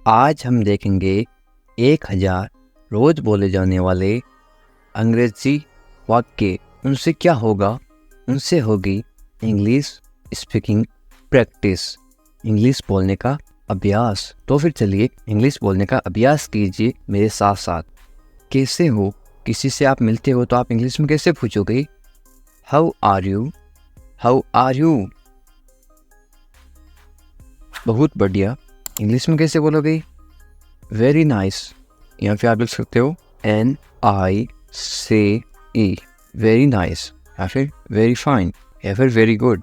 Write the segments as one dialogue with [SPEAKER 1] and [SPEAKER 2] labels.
[SPEAKER 1] आज हम देखेंगे 1000 रोज बोले जाने वाले अंग्रेजी वाक्य। उनसे क्या होगा? उनसे होगी इंग्लिश स्पीकिंग प्रैक्टिस, इंग्लिश बोलने का अभ्यास। तो फिर चलिए इंग्लिश बोलने का अभ्यास कीजिए मेरे साथ साथ। कैसे हो? किसी से आप मिलते हो तो आप इंग्लिश में कैसे पूछोगे? How are you? How are you? बहुत बढ़िया। इंग्लिश में कैसे बोलोगे? Very nice. यहाँ पे आप लिख सकते हो NICE, वेरी नाइस, या फिर वेरी फाइन, या फिर वेरी गुड।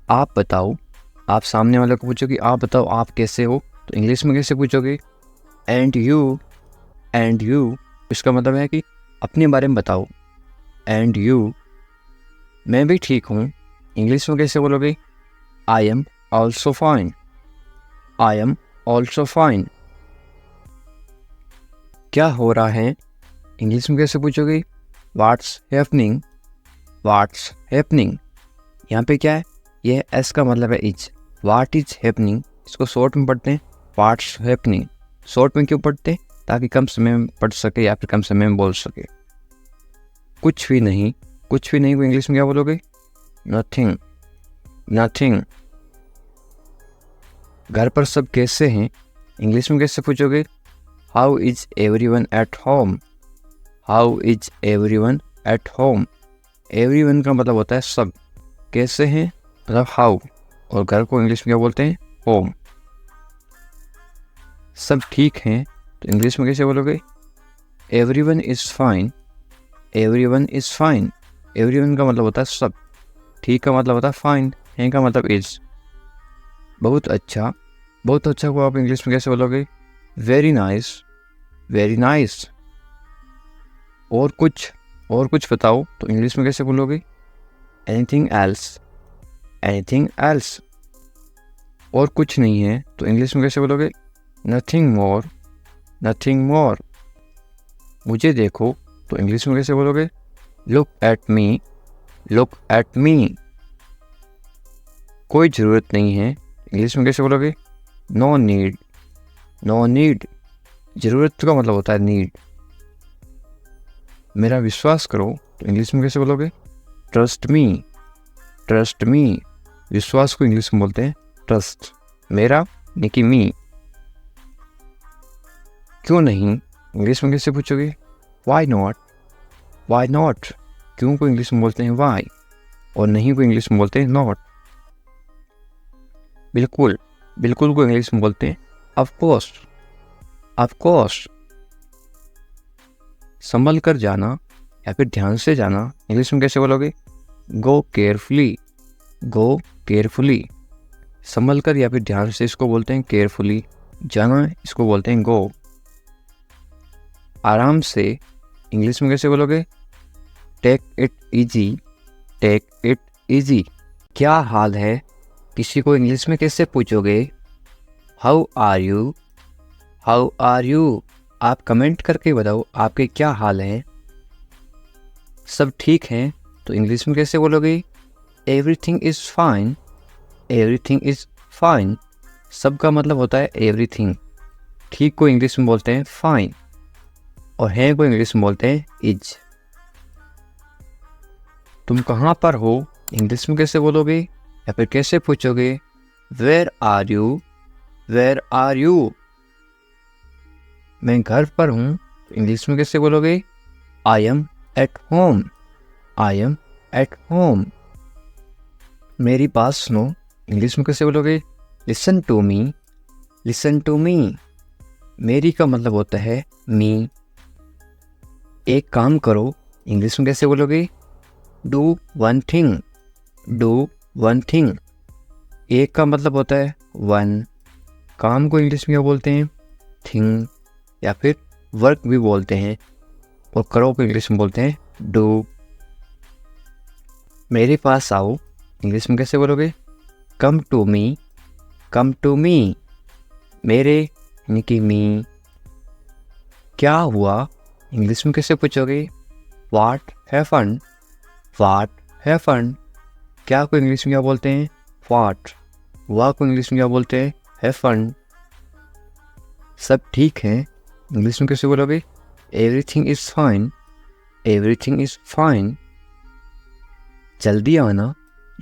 [SPEAKER 1] आप बताओ, आप सामने वाले को पूछोगे आप बताओ आप कैसे हो, तो इंग्लिश में कैसे पूछोगे? And you. एंड यू इसका मतलब है कि अपने बारे में बताओ। एंड यू, मैं भी ठीक हूँ, इंग्लिश में कैसे बोलोगे? I am also fine. I am also fine. क्या हो रहा है? इंग्लिश में कैसे पूछोगे? What's happening. What's happening. यहाँ पे क्या है? यह एस का मतलब है इज। व्हाट इज हैपनिंग, इसको शॉर्ट में पढ़ते हैं व्हाट्स हैपनिंग। शॉर्ट में क्यों पढ़ते हैं? ताकि कम समय में पढ़ सके या फिर कम समय में बोल सके। कुछ भी नहीं। कुछ भी नहीं को इंग्लिश में क्या बोलोगे? नथिंग। नथिंग। घर पर सब कैसे हैं? इंग्लिश में कैसे पूछोगे? How is everyone at home. How is everyone at home. Everyone का मतलब होता है सब। कैसे हैं मतलब हाउ, और घर को इंग्लिश में क्या बोलते हैं? होम। सब ठीक हैं तो इंग्लिश में कैसे बोलोगे? Everyone is fine. Everyone is fine. Everyone का मतलब होता है सब। ठीक का मतलब होता है फाइन। है का मतलब इज। बहुत अच्छा। बहुत अच्छा को आप इंग्लिश में कैसे बोलोगे? Very nice. Very nice. और कुछ बताओ तो इंग्लिश में कैसे बोलोगे? Anything else. Anything else. और कुछ नहीं है तो इंग्लिश में कैसे बोलोगे? Nothing more. Nothing more. मुझे देखो तो इंग्लिश में कैसे बोलोगे? Look at me. Look at me. कोई ज़रूरत नहीं है, इंग्लिश में कैसे बोलोगे? No need. No need. ज़रूरत का मतलब होता है नीड। मेरा विश्वास करो तो इंग्लिश में कैसे बोलोगे? Trust me. Trust me. विश्वास को इंग्लिश में बोलते हैं ट्रस्ट। मेरा यानी कि मी। क्यों नहीं इंग्लिश में कैसे पूछोगे? Why not. Why not. क्यों को इंग्लिश में बोलते हैं वाई, और नहीं को इंग्लिश में बोलते हैं नॉट। बिल्कुल। बिल्कुल को इंग्लिश में बोलते हैं ऑफ कोर्स। Of course. संभल कर जाना या फिर ध्यान से जाना, इंग्लिश में कैसे बोलोगे? गो केयरफुली। गो केयरफुली। संभल कर या फिर ध्यान से इसको बोलते हैं केयरफुली। जाना इसको बोलते हैं गो। आराम से इंग्लिश में कैसे बोलोगे? Take it easy. Take it easy. क्या हाल है? किसी को इंग्लिश में कैसे पूछोगे? How are you. How are you. आप कमेंट करके बताओ आपके क्या हाल है। सब ठीक हैं तो इंग्लिश में कैसे बोलोगे? Everything is fine. Everything is fine. सब का मतलब होता है एवरीथिंग। ठीक को इंग्लिश में बोलते हैं फाइन, और है को इंग्लिश में बोलते हैं इज। तुम कहाँ पर हो? इंग्लिश में कैसे बोलोगे या फिर कैसे पूछोगे? Where are you. Where are you. मैं घर पर हूँ तो इंग्लिश में कैसे बोलोगे? I am at home. I am at home. मेरी बात सुनो, इंग्लिश में कैसे बोलोगे? Listen to me. Listen to me. मेरी का मतलब होता है मी। एक काम करो, इंग्लिश में कैसे बोलोगे? Do one thing. Do one thing. एक का मतलब होता है वन। काम को इंग्लिश में क्या बोलते हैं? थिंग, या फिर वर्क भी बोलते हैं, और करो को इंग्लिश में बोलते हैं डू। मेरे पास आओ, इंग्लिश में कैसे बोलोगे? Come to me. Come to me. मेरे यानी कि मी। क्या हुआ? इंग्लिश में कैसे पूछोगे? What happened. What happened. क्या को इंग्लिश में क्या बोलते हैं? व्हाट। हुआ को इंग्लिश में क्या बोलते हैं? हैपेंड। सब ठीक है इंग्लिश में कैसे बोलोगे? Everything is fine, everything is fine. जल्दी आना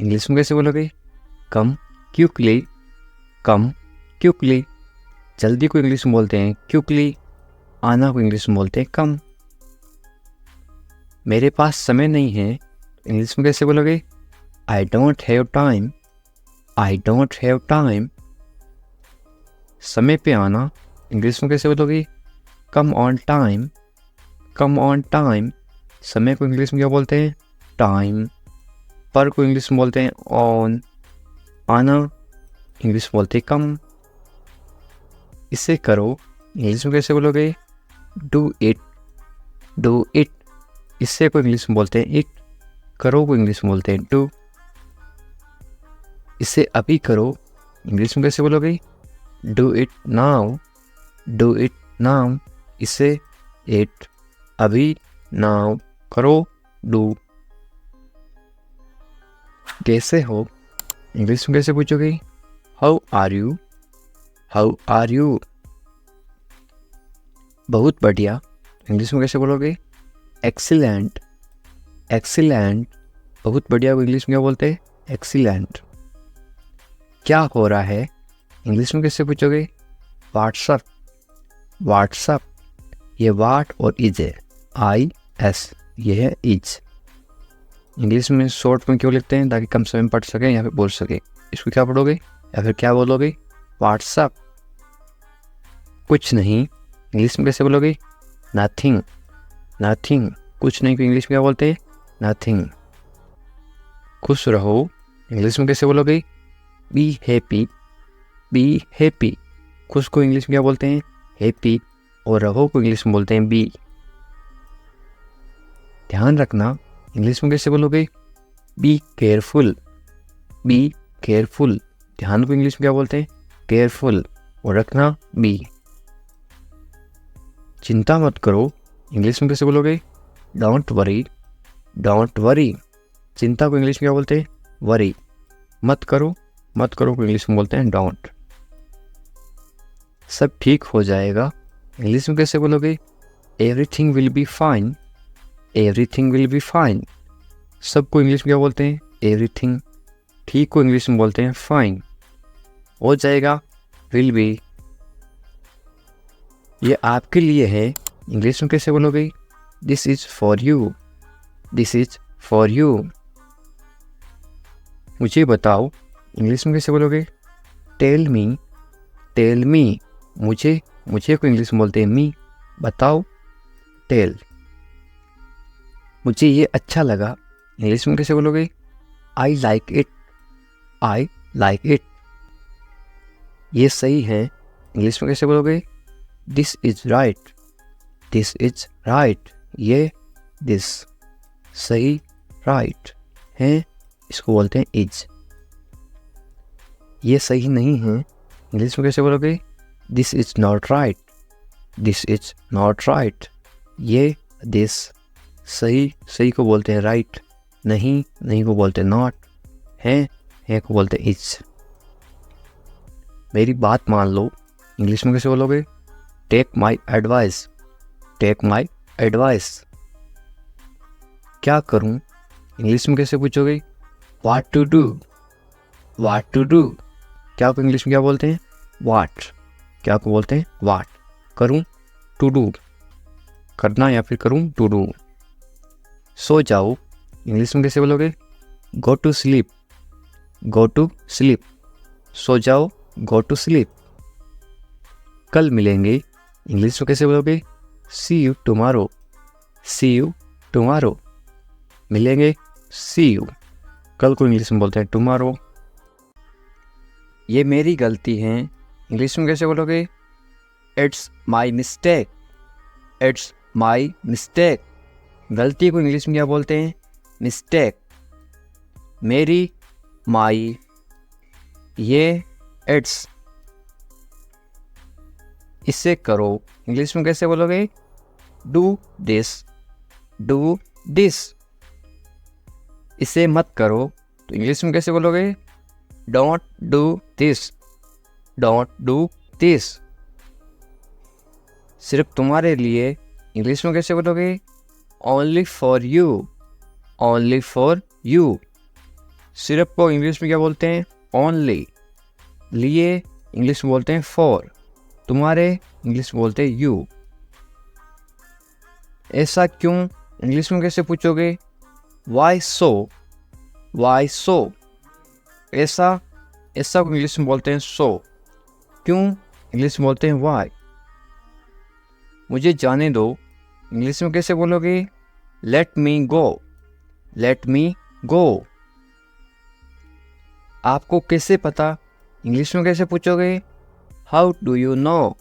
[SPEAKER 1] इंग्लिश में कैसे बोलोगे? कम क्विकली, कम क्विकली। जल्दी को इंग्लिश में बोलते हैं क्विकली, आना को इंग्लिश में बोलते हैं कम। मेरे पास समय नहीं है इंग्लिश में कैसे बोलोगे? I don't have time, I don't have time. समय पे आना इंग्लिश में कैसे बोलोगे? Come on time, come on time. समय को इंग्लिश में क्या बोलते हैं? टाइम। पर को इंग्लिश में बोलते हैं ऑन। आना इंग्लिश में बोलते हैं कम। इसे करो इंग्लिश में कैसे बोलोगे? Do it, do it. इससे को इंग्लिश में बोलते हैं इट, करो को इंग्लिश में बोलते हैं डू। इसे अभी करो इंग्लिश में कैसे बोलोगे? Do it now, do it now. इसे इट, अभी, नाउ, करो, डू। कैसे हो इंग्लिश में कैसे पूछोगे? How are you, how are you. बहुत बढ़िया इंग्लिश में कैसे बोलोगे? Excellent, excellent. बहुत बढ़िया को इंग्लिश में क्या बोलते हैं? एक्सीलेंट। क्या हो रहा है इंग्लिश में कैसे पूछोगे? What's up, what's up. ये वाट और इज है, आई एस, ये है इज। इंग्लिश में शॉर्ट में क्यों लिखते हैं? ताकि कम समय में पढ़ सकें या फिर बोल सके। इसको क्या पढ़ोगे या फिर क्या बोलोगे? व्हाट्सअप। कुछ नहीं इंग्लिश में कैसे बोलोगे? Nothing, nothing. कुछ नहीं को इंग्लिश में क्या बोलते हैं? नथिंग। खुश रहो इंग्लिश में कैसे बोलोगे? Be happy, be happy. खुश को इंग्लिश में क्या बोलते हैं? हैप्पी। और रहो को इंग्लिश में बोलते हैं बी। ध्यान रखना इंग्लिश में कैसे बोलोगे? Be careful, be careful. ध्यान को इंग्लिश में क्या बोलते हैं? केयरफुल। और रखना बी। चिंता मत करो इंग्लिश में कैसे बोलोगे? Don't worry, don't worry. चिंता को इंग्लिश में क्या बोलते हैं? वरी। मत करो, मत करो को इंग्लिश में बोलते हैं डोंट। सब ठीक हो जाएगा इंग्लिश में कैसे बोलोगे? Everything will be fine, everything will be fine. सबको इंग्लिश में क्या बोलते हैं? एवरीथिंग। ठीक को इंग्लिश में बोलते हैं फाइन। हो जाएगा विल बी। ये आपके लिए है इंग्लिश में कैसे बोलोगे? This is for you, this is for you. मुझे बताओ इंग्लिश में कैसे बोलोगे? Tell me, tell me. मुझे, मुझे को इंग्लिश में बोलते हैं मी। बताओ, टेल। मुझे ये अच्छा लगा इंग्लिश में कैसे बोलोगे? I like it, I like it. ये सही है इंग्लिश में कैसे बोलोगे? This is right, this is right. ये दिस, सही, राइट है, इसको बोलते हैं इज। ये सही नहीं है इंग्लिश में कैसे बोलोगे? This is not right, this is not right. ये दिस, सही, सही को बोलते हैं राइट, नहीं, नहीं को बोलते हैं नॉट, है को बोलते हैं इज। मेरी बात मान लो इंग्लिश में कैसे बोलोगे? Take my advice, take my advice. क्या करूं इंग्लिश में कैसे पूछोगे? What to do, what to do. क्या को इंग्लिश में क्या बोलते हैं? व्हाट। क्या को बोलते हैं? व्हाट। करूं, टू डू, करना या फिर करूं, टू डू। सो जाओ इंग्लिश में कैसे बोलोगे? Go to sleep, go to sleep. सो जाओ, गो टू स्लीप। कल मिलेंगे इंग्लिश में कैसे बोलोगे? See you tomorrow, see you tomorrow. मिलेंगे, सी यू। कल को इंग्लिश में बोलते हैं टुमारो। ये मेरी गलती है इंग्लिश में कैसे बोलोगे? It's my mistake, it's my mistake. गलती को इंग्लिश में क्या बोलते हैं? मिस्टेक। मेरी, माई, ये इट्स। इसे करो इंग्लिश में कैसे बोलोगे? Do this, do this. इसे मत करो तो इंग्लिश में कैसे बोलोगे? Don't do this, don't do this. सिर्फ तुम्हारे लिए इंग्लिश में कैसे बोलोगे? Only for you, only for you. सिर्फ को इंग्लिश में क्या बोलते हैं? ओनली। लिए इंग्लिश में बोलते हैं फॉर। तुम्हारे इंग्लिश में बोलते हैं यू। ऐसा क्यों इंग्लिश में कैसे पूछोगे? वाई सो, वाई सो। ऐसा, ऐसा को इंग्लिश में बोलते हैं सो। क्यों इंग्लिश में बोलते हैं वाई। मुझे जाने दो इंग्लिश में कैसे बोलोगे? लेट मी गो, लेट मी गो। आपको कैसे पता इंग्लिश में कैसे पूछोगे? How do you no,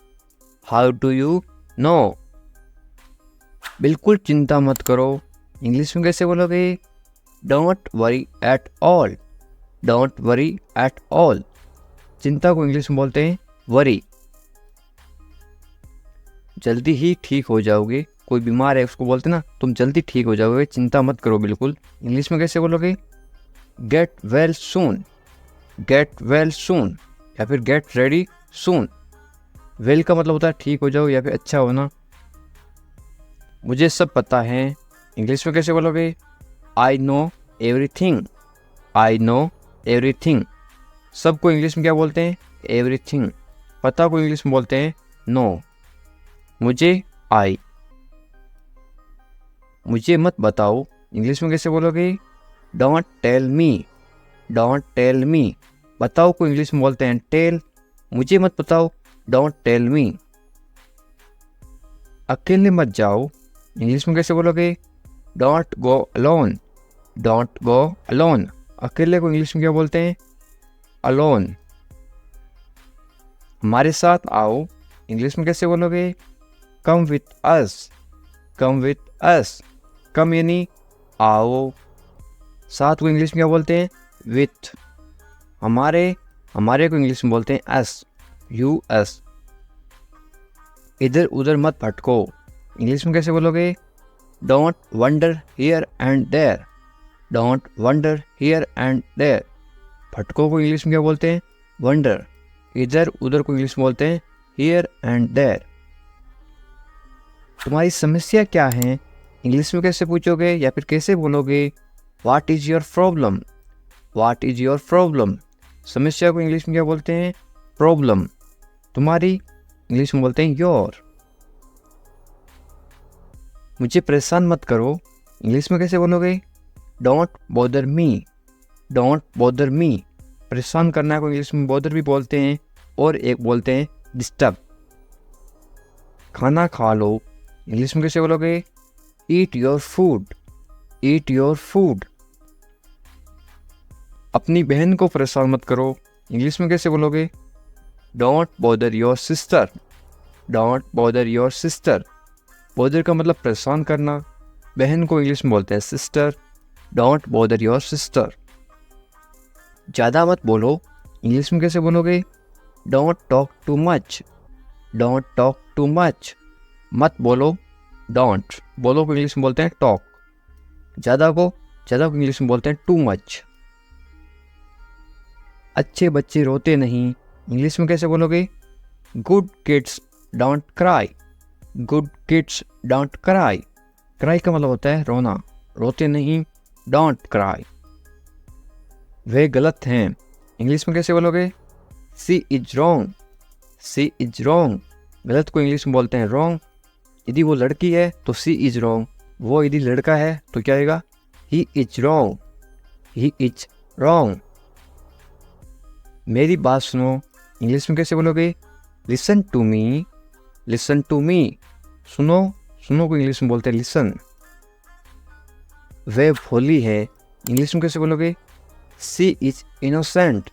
[SPEAKER 1] how do you no. बिल्कुल चिंता मत करो इंग्लिश में कैसे बोलोगे? Don't worry at all, don't worry at all. चिंता को इंग्लिश में बोलते हैं वरी। जल्दी ही ठीक हो जाओगे। कोई बीमार है उसको बोलते ना तुम जल्दी ठीक हो जाओगे, चिंता मत करो बिल्कुल। इंग्लिश में कैसे बोलोगे? Get well soon, get well soon, या फिर गेट रेडी सून। वेल का मतलब होता है ठीक हो जाओ या फिर अच्छा होना। मुझे सब पता है इंग्लिश में कैसे बोलोगे? I know everything, I know everything. सबको इंग्लिश में क्या बोलते हैं? एवरीथिंग। पता को इंग्लिश में बोलते हैं नो। मुझे आई। मुझे मत बताओ इंग्लिश में कैसे बोलोगे? Don't tell me, don't tell me. बताओ को इंग्लिश में बोलते हैं टेल। मुझे मत बताओ, डोंट टेल मी। अकेले मत जाओ इंग्लिश में कैसे बोलोगे? Don't go alone, don't go alone. अकेले को इंग्लिश में क्या बोलते हैं? अलोन। हमारे साथ आओ इंग्लिश में कैसे बोलोगे? Come with us, come with us. कम यानी आओ। साथ को इंग्लिश में क्या बोलते हैं? विथ। हमारे, हमारे को इंग्लिश में बोलते हैं अस, यू अस। इधर उधर मत भटको इंग्लिश में कैसे बोलोगे? Don't wander here and there, don't wander here and there. भटको को इंग्लिश में क्या बोलते हैं? वंडर। इधर उधर को इंग्लिश में बोलते हैं हियर एंड देयर। तुम्हारी समस्या क्या है इंग्लिश में कैसे पूछोगे या फिर कैसे बोलोगे? What is your problem, what is your problem. समस्या को इंग्लिश में क्या बोलते हैं? प्रॉब्लम। तुम्हारी इंग्लिश में बोलते हैं योर। मुझे परेशान मत करो इंग्लिश में कैसे बोलोगे? Don't bother me, don't bother me. परेशान करना को इंग्लिश में बॉदर भी बोलते हैं और एक बोलते हैं डिस्टर्ब। खाना खा लो इंग्लिश में कैसे बोलोगे? Eat your food, eat your food. अपनी बहन को परेशान मत करो इंग्लिश में कैसे बोलोगे? Don't bother your sister, don't bother your sister. Bother का मतलब परेशान करना। बहन को इंग्लिश में बोलते हैं sister. Don't bother your sister. ज़्यादा मत बोलो इंग्लिश में कैसे बोलोगे? Don't talk too much, don't talk too much. मत बोलो डोंट। बोलो को इंग्लिश में बोलते हैं टॉक। ज़्यादा को इंग्लिश में बोलते हैं टू मच। अच्छे बच्चे रोते नहीं इंग्लिश में कैसे बोलोगे? Good kids don't cry, good kids don't cry. Cry का मतलब होता है रोना। रोते नहीं, डोंट क्राई। वे गलत हैं इंग्लिश में कैसे बोलोगे? She is wrong, she is wrong. गलत को इंग्लिश में बोलते हैं रॉन्ग। यदि वो लड़की है तो सी इज रॉन्ग। वो यदि लड़का है तो क्या आएगा? He is wrong, he is wrong. मेरी बात सुनो इंग्लिश में कैसे बोलोगे? Listen to me, listen to me. सुनो, सुनो को इंग्लिश में बोलते हैं लिसन। वे भोली है इंग्लिश में कैसे बोलोगे? She is innocent,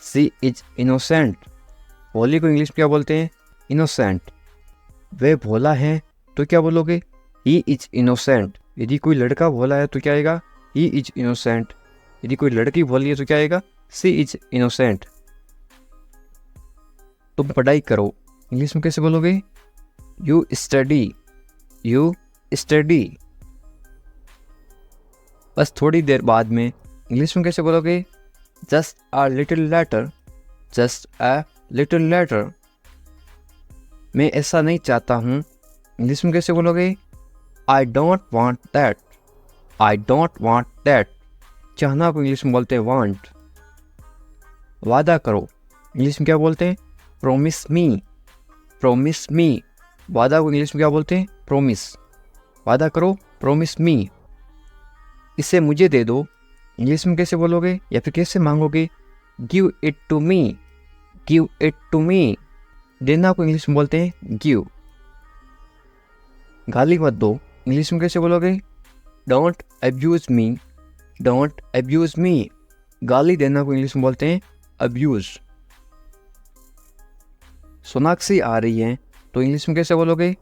[SPEAKER 1] she is innocent. भोली को इंग्लिश में क्या बोलते हैं? इनोसेंट। वे भोला है तो क्या बोलोगे? He is innocent. यदि कोई लड़का भोला है तो क्या आएगा? He is innocent. यदि कोई लड़की भोली है तो क्या आएगा? सी इज इनोसेंट। तुम पढ़ाई करो इंग्लिश में कैसे बोलोगे? You study, you study. बस थोड़ी देर बाद में इंग्लिश में कैसे बोलोगे? Just a little letter, just a little letter. मैं ऐसा नहीं चाहता हूँ, इंग्लिश में कैसे बोलोगे? I don't want that. I don't want that. चाहना को इंग्लिश में बोलते हैं वांट। वादा करो, इंग्लिश में क्या बोलते हैं? प्रोमिस मी। प्रोमिस मी। वादा को इंग्लिश में क्या बोलते हैं? प्रोमिस। वादा करो, प्रोमिस मी। इसे मुझे दे दो, इंग्लिश में कैसे बोलोगे या फिर कैसे मांगोगे? Give it to me. Give it to me. देना को इंग्लिश में बोलते हैं गिव। गाली मत दो, इंग्लिश में कैसे बोलोगे? Don't abuse me. Don't abuse me. गाली देना को इंग्लिश में बोलते हैं अब्यूज। सोनाक्षी आ रही है तो इंग्लिश में कैसे बोलोगे?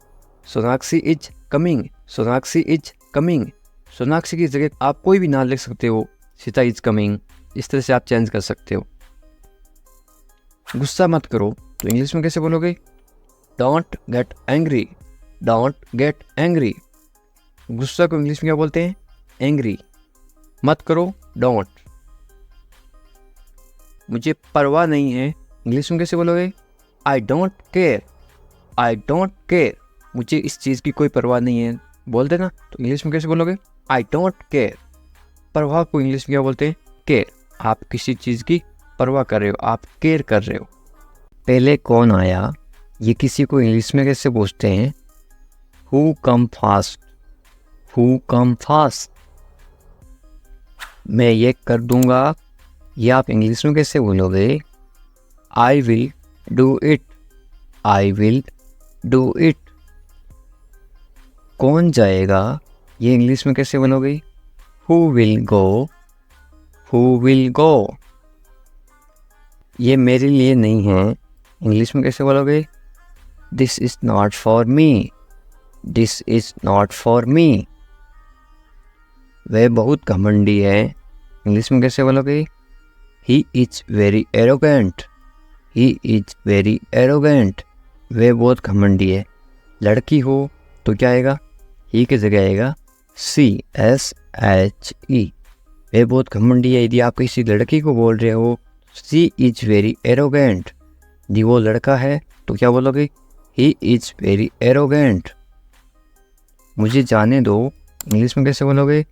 [SPEAKER 1] Sonakshi is coming. Sonakshi is coming. Sonakshi की जगह आप कोई भी नाम लिख सकते हो, सीता इज कमिंग, इस तरह से आप चेंज कर सकते हो। गुस्सा मत करो तो इंग्लिश में कैसे बोलोगे? Don't get angry. Don't get angry. गुस्सा को इंग्लिश में क्या बोलते हैं? एंग्री। मत करो, डोंट। मुझे परवाह नहीं है, इंग्लिश में कैसे बोलोगे? I don't care. I don't care. मुझे इस चीज़ की कोई परवाह नहीं है बोल देना, तो इंग्लिश में कैसे बोलोगे? I don't care. परवाह को इंग्लिश में क्या बोलते हैं? केयर। आप किसी चीज़ की परवाह कर रहे हो, आप केयर कर रहे हो। पहले कौन आया, ये किसी को इंग्लिश में कैसे पूछते हैं? Who come fast. Who come fast. मैं ये कर दूंगा, ये आप इंग्लिश में कैसे बोलोगे? I will do it. I will do it. कौन जाएगा, ये इंग्लिश में कैसे बोलोगे? Who will go. Who will go. ये मेरे लिए नहीं है, इंग्लिश में कैसे बोलोगे? This is not for me. This is not for me. वह बहुत घमंडी है, इंग्लिश में कैसे बोलोगे? He is very arrogant. He is very arrogant. वह बहुत घमंडी है। लड़की हो तो क्या आएगा? ही की जगह आएगा CSHE। वह बहुत घमंडी है। यदि आप किसी लड़की को बोल रहे हो शी इज वेरी एरोगेंट, यदि वो लड़का है तो क्या बोलोगे? He is very arrogant. मुझे जाने दो, इंग्लिश में कैसे बोलोगे?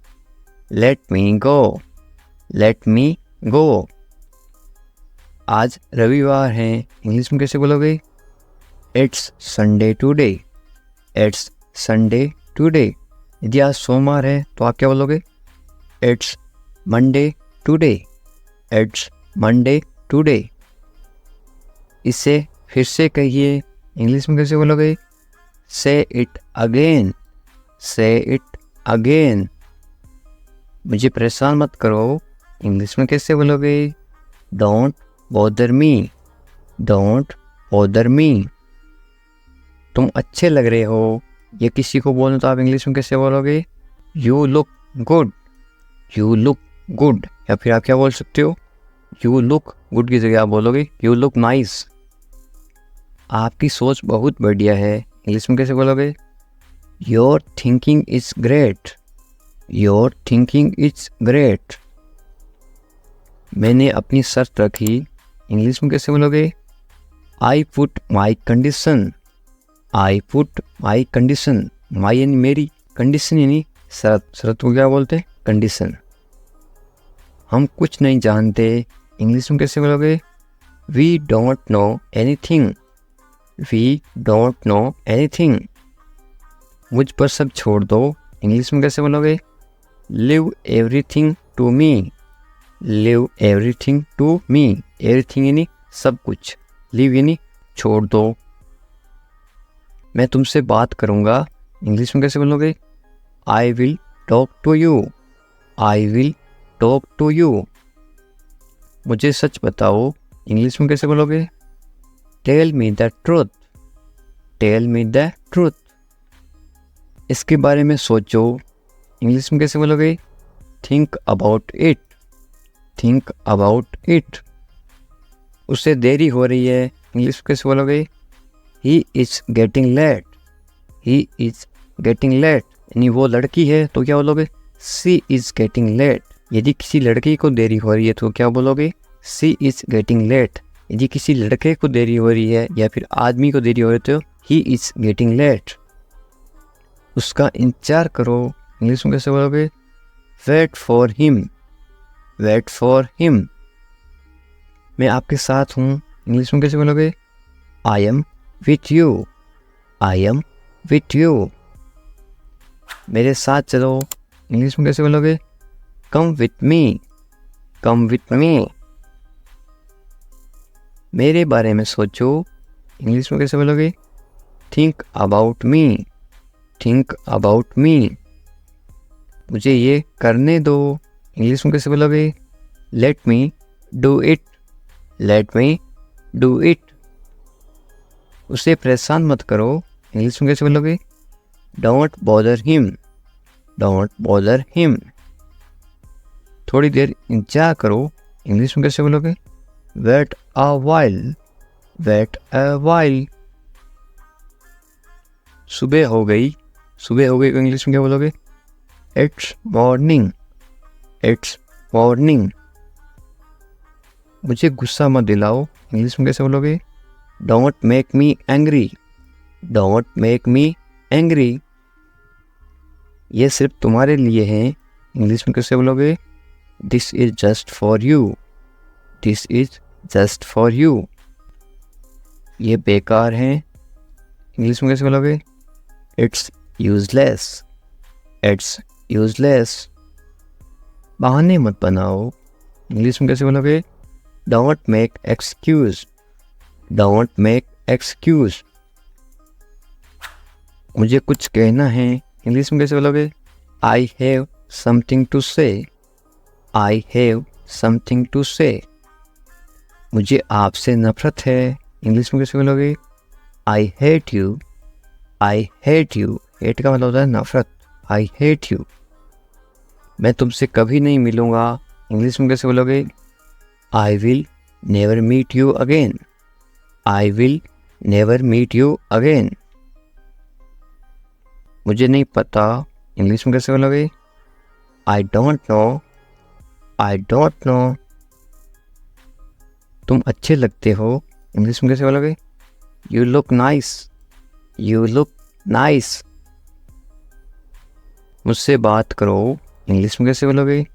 [SPEAKER 1] लेट मी गो। लेट मी गो। आज रविवार है, इंग्लिश में कैसे बोलोगे? It's Sunday today. It's Sunday today. यदि आज सोमवार है तो आप क्या बोलोगे? It's Monday today. It's Monday today. इसे फिर से कहिए, इंग्लिश में कैसे बोलोगे? से इट अगेन। से इट अगेन। मुझे परेशान मत करो, इंग्लिश में कैसे बोलोगे? Don't bother me. Don't bother me. तुम अच्छे लग रहे हो, ये किसी को बोलना तो आप इंग्लिश में कैसे बोलोगे? You look good. You look good. या फिर आप क्या बोल सकते हो? यू लुक गुड की जगह आप बोलोगे यू लुक नाइस। आपकी सोच बहुत बढ़िया है, इंग्लिश में कैसे बोलोगे? Your thinking is great. Your thinking is great. मैंने अपनी शर्त रखी, इंग्लिश में कैसे बोलोगे? I put my condition. I put my condition. My यानी मेरी, कंडीशन यानी शर्त। शर्त को क्या बोलते हैं? कंडीशन। हम कुछ नहीं जानते, इंग्लिश में कैसे बोलोगे? We don't know anything. We don't know anything. मुझ पर सब छोड़ दो, इंग्लिश में कैसे बोलोगे? Leave everything to me. Leave everything to me. Everything यानी सब कुछ, लिव यानी छोड़ दो। मैं तुमसे बात करूँगा, इंग्लिश में कैसे बोलोगे? I will talk to you. I will talk to you. मुझे सच बताओ, इंग्लिश में कैसे बोलोगे? Tell me the truth. Tell me the truth. इसके बारे में सोचो, इंग्लिश में कैसे बोलोगे? Think about it. Think about it. उससे देरी हो रही है, इंग्लिश में कैसे बोलोगे? He is getting late. He is getting late. यानी वो लड़की है तो क्या बोलोगे? She is getting late. यदि किसी लड़की को देरी हो रही है तो क्या बोलोगे? She is getting late. यदि किसी लड़के को देरी हो रही है या फिर आदमी को देरी हो रही है तो ही इज़ गेटिंग लेट। उसका इंतजार करो, इंग्लिश में कैसे बोलोगे? Wait for him, wait for him. मैं आपके साथ हूँ, इंग्लिश में कैसे बोलोगे? I am with you, I am with you. मेरे साथ चलो, इंग्लिश में कैसे बोलोगे? Come with me, come with me. मेरे बारे में सोचो, इंग्लिश में कैसे बोलोगे? Think about me, think about me. मुझे ये करने दो, इंग्लिश में कैसे बोलोगे? Let me do it, let me do it. उसे परेशान मत करो, इंग्लिश में कैसे बोलोगे? Don't bother him, don't bother him. थोड़ी देर इंतजार करो, इंग्लिश में कैसे बोलोगे? Wait a while, wait a while. सुबह हो गई, सुबह हो गई को इंग्लिश में क्या बोलोगे? It's morning, it's morning. मुझे गुस्सा मत दिलाओ, इंग्लिश में कैसे बोलोगे? Don't make me angry, don't make me angry. ये सिर्फ तुम्हारे लिए है, इंग्लिश में कैसे बोलोगे? This is just for you, this is just for you. ये बेकार है, इंग्लिश में कैसे बोलोगे? It's useless, it's useless. बहाने मत बनाओ, इंग्लिश में कैसे बोलोगे? Don't make excuse, don't make excuse. मुझे कुछ कहना है, इंग्लिश में कैसे बोलोगे? आई हैव समथिंग टू से, आई हैव समथिंग टू से। मुझे आपसे नफरत है, इंग्लिश में कैसे बोलोगे? I hate you, I hate you. Hate का मतलब होता है नफरत, आई हेट यू। मैं तुमसे कभी नहीं मिलूँगा, इंग्लिश में कैसे बोलोगे? I will never meet you again, I will never meet you again. मुझे नहीं पता, इंग्लिश में कैसे बोलोगे? I don't know, I don't know. तुम अच्छे लगते हो, इंग्लिश में कैसे बोलोगे? You look nice, you look nice. मुझसे बात करो, इंग्लिश में कैसे बोलोगे?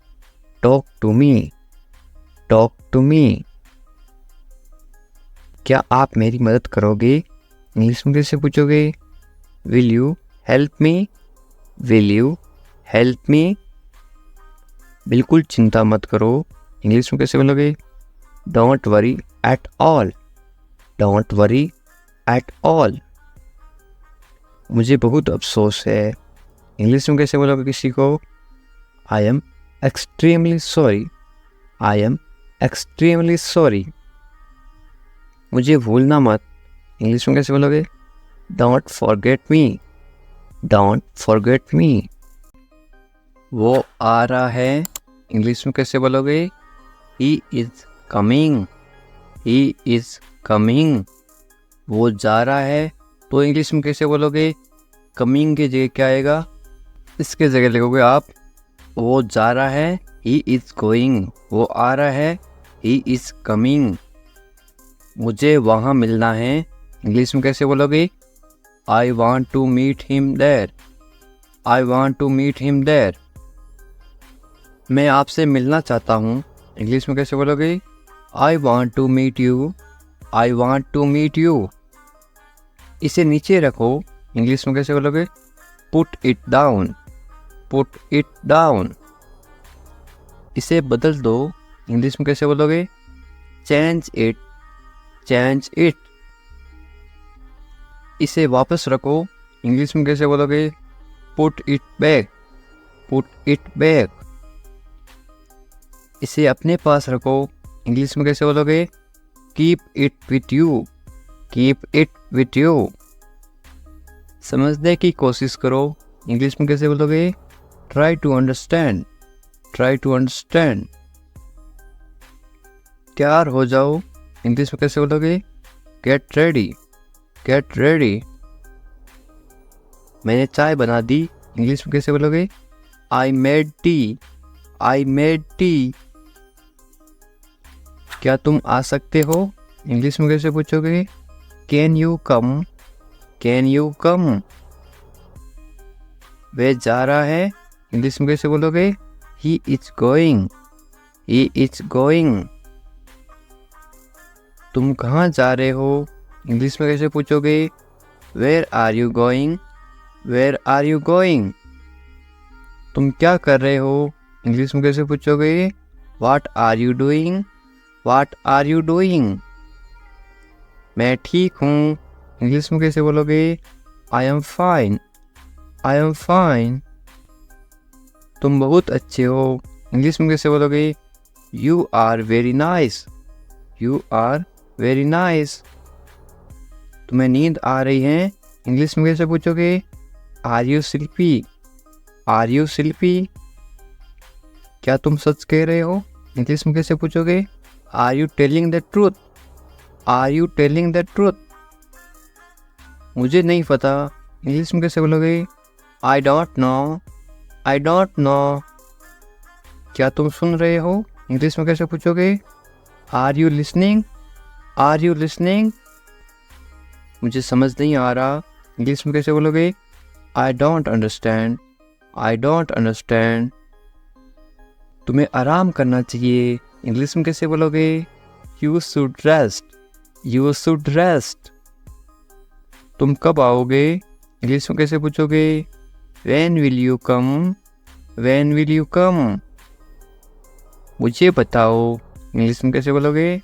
[SPEAKER 1] Talk to me, talk to me. क्या आप मेरी मदद करोगे, इंग्लिश में कैसे पूछोगे? Will you help me, will you help मी। बिल्कुल चिंता मत करो, इंग्लिश में कैसे बोलोगे? Don't worry at all, don't worry at all. मुझे बहुत अफसोस है, इंग्लिश में कैसे बोलोगे किसी को? I am extremely sorry, I am extremely sorry. मुझे भूलना मत, इंग्लिश में कैसे बोलोगे? Don't forget me, don't forget me. वो आ रहा है, इंग्लिश में कैसे बोलोगे? He is coming, he is coming. वो जा रहा है, तो इंग्लिश में कैसे बोलोगे? कमिंग की जगह क्या आएगा? इसके जगह लिखोगे आप वो जा रहा है, ही इज़ गोइंग। वो आ रहा है, ही इज़ कमिंग। मुझे वहाँ मिलना है, इंग्लिश में कैसे बोलोगे? I want to meet him there, I want to meet him there. मैं आपसे मिलना चाहता हूँ, इंग्लिश में कैसे बोलोगे? I want to meet you, I want to meet you. इसे नीचे रखो, इंग्लिश में कैसे बोलोगे? Put it down, put it down. इसे बदल दो, इंग्लिश में कैसे बोलोगे? Change it, change it. इसे वापस रखो, इंग्लिश में कैसे बोलोगे? Put it back, put it back. इसे अपने पास रखो, इंग्लिश में कैसे बोलोगे? Keep it with you, keep it with you. समझने की कोशिश करो, इंग्लिश में कैसे बोलोगे? Try to understand, try to understand. तैयार हो जाओ, इंग्लिश में कैसे बोलोगे? Get ready, get ready. मैंने चाय बना दी, इंग्लिश में कैसे बोलोगे? I made tea, I made tea. क्या तुम आ सकते हो, इंग्लिश में कैसे पूछोगे? Can you come, can you come. वह जा रहा है, इंग्लिश में कैसे बोलोगे? He is going, he is going. तुम कहाँ जा रहे हो, इंग्लिश में कैसे पूछोगे? Where are you going, where are you going. तुम क्या कर रहे हो, इंग्लिश में कैसे पूछोगे? What are you doing, what are you doing. मैं ठीक हूँ, इंग्लिश में कैसे बोलोगे? I am fine, I am fine. तुम बहुत अच्छे हो, इंग्लिश में कैसे बोलोगे? You are very nice, you are very nice. तुम्हें नींद आ रही है, इंग्लिश में कैसे पूछोगे? Are you sleepy, are you sleepy. क्या तुम सच कह रहे हो, इंग्लिश में कैसे पूछोगे? Are you telling the truth, are you telling the truth. मुझे नहीं पता, इंग्लिश में कैसे बोलोगे? I don't know, I don't know. क्या तुम सुन रहे हो, इंग्लिश में कैसे पूछोगे? Are you listening, are you listening. मुझे समझ नहीं आ रहा, इंग्लिश में कैसे बोलोगे? I don't understand, I don't understand. तुम्हें आराम करना चाहिए, इंग्लिश में कैसे बोलोगे? You should rest, you should rest. तुम कब आओगे, इंग्लिश में कैसे पूछोगे? When will you come, when will you come. मुझे बताओ, इंग्लिश में कैसे बोलोगे?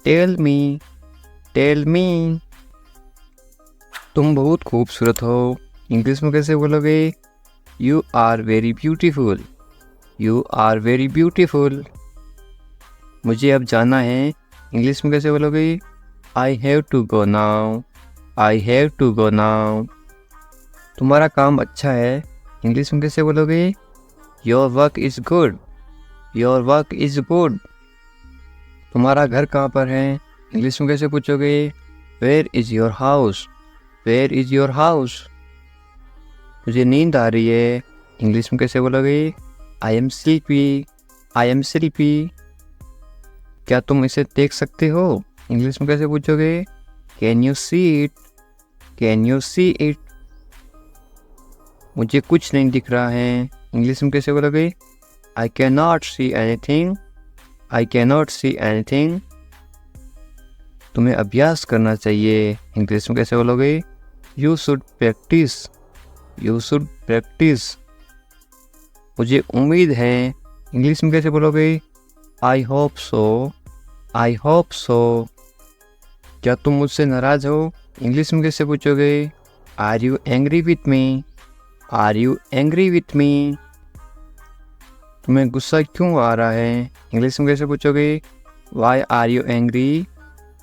[SPEAKER 1] Tell me, tell me. तुम बहुत खूबसूरत हो, इंग्लिश में कैसे बोलोगे? You are very beautiful, you are very beautiful. मुझे अब जाना है, इंग्लिश में कैसे बोलोगे? I have to go now, I have to go now. तुम्हारा काम अच्छा है, इंग्लिश में कैसे बोलोगे? Your work is good, your work is good. तुम्हारा घर कहाँ पर है, इंग्लिश में कैसे पूछोगे? Where is your house, where is your house. मुझे नींद आ रही है, इंग्लिश में कैसे बोलोगे? I am sleepy, I am sleepy. क्या तुम इसे देख सकते हो, इंग्लिश में कैसे पूछोगे? Can you see it, can you see it. मुझे कुछ नहीं दिख रहा है, इंग्लिश में कैसे बोलोगे? I can not see anything, I can not see anything. तुम्हें अभ्यास करना चाहिए, इंग्लिश में कैसे बोलोगे? You should practise, you should practise. मुझे उम्मीद है, इंग्लिश में कैसे बोलोगे? I hope so, I hope so. क्या तुम मुझसे नाराज़ हो, इंग्लिश में कैसे पूछोगे? Are you angry with me, are you angry with me. तुम्हें गुस्सा क्यों आ रहा है, इंग्लिश में कैसे पूछोगे? Why are you angry,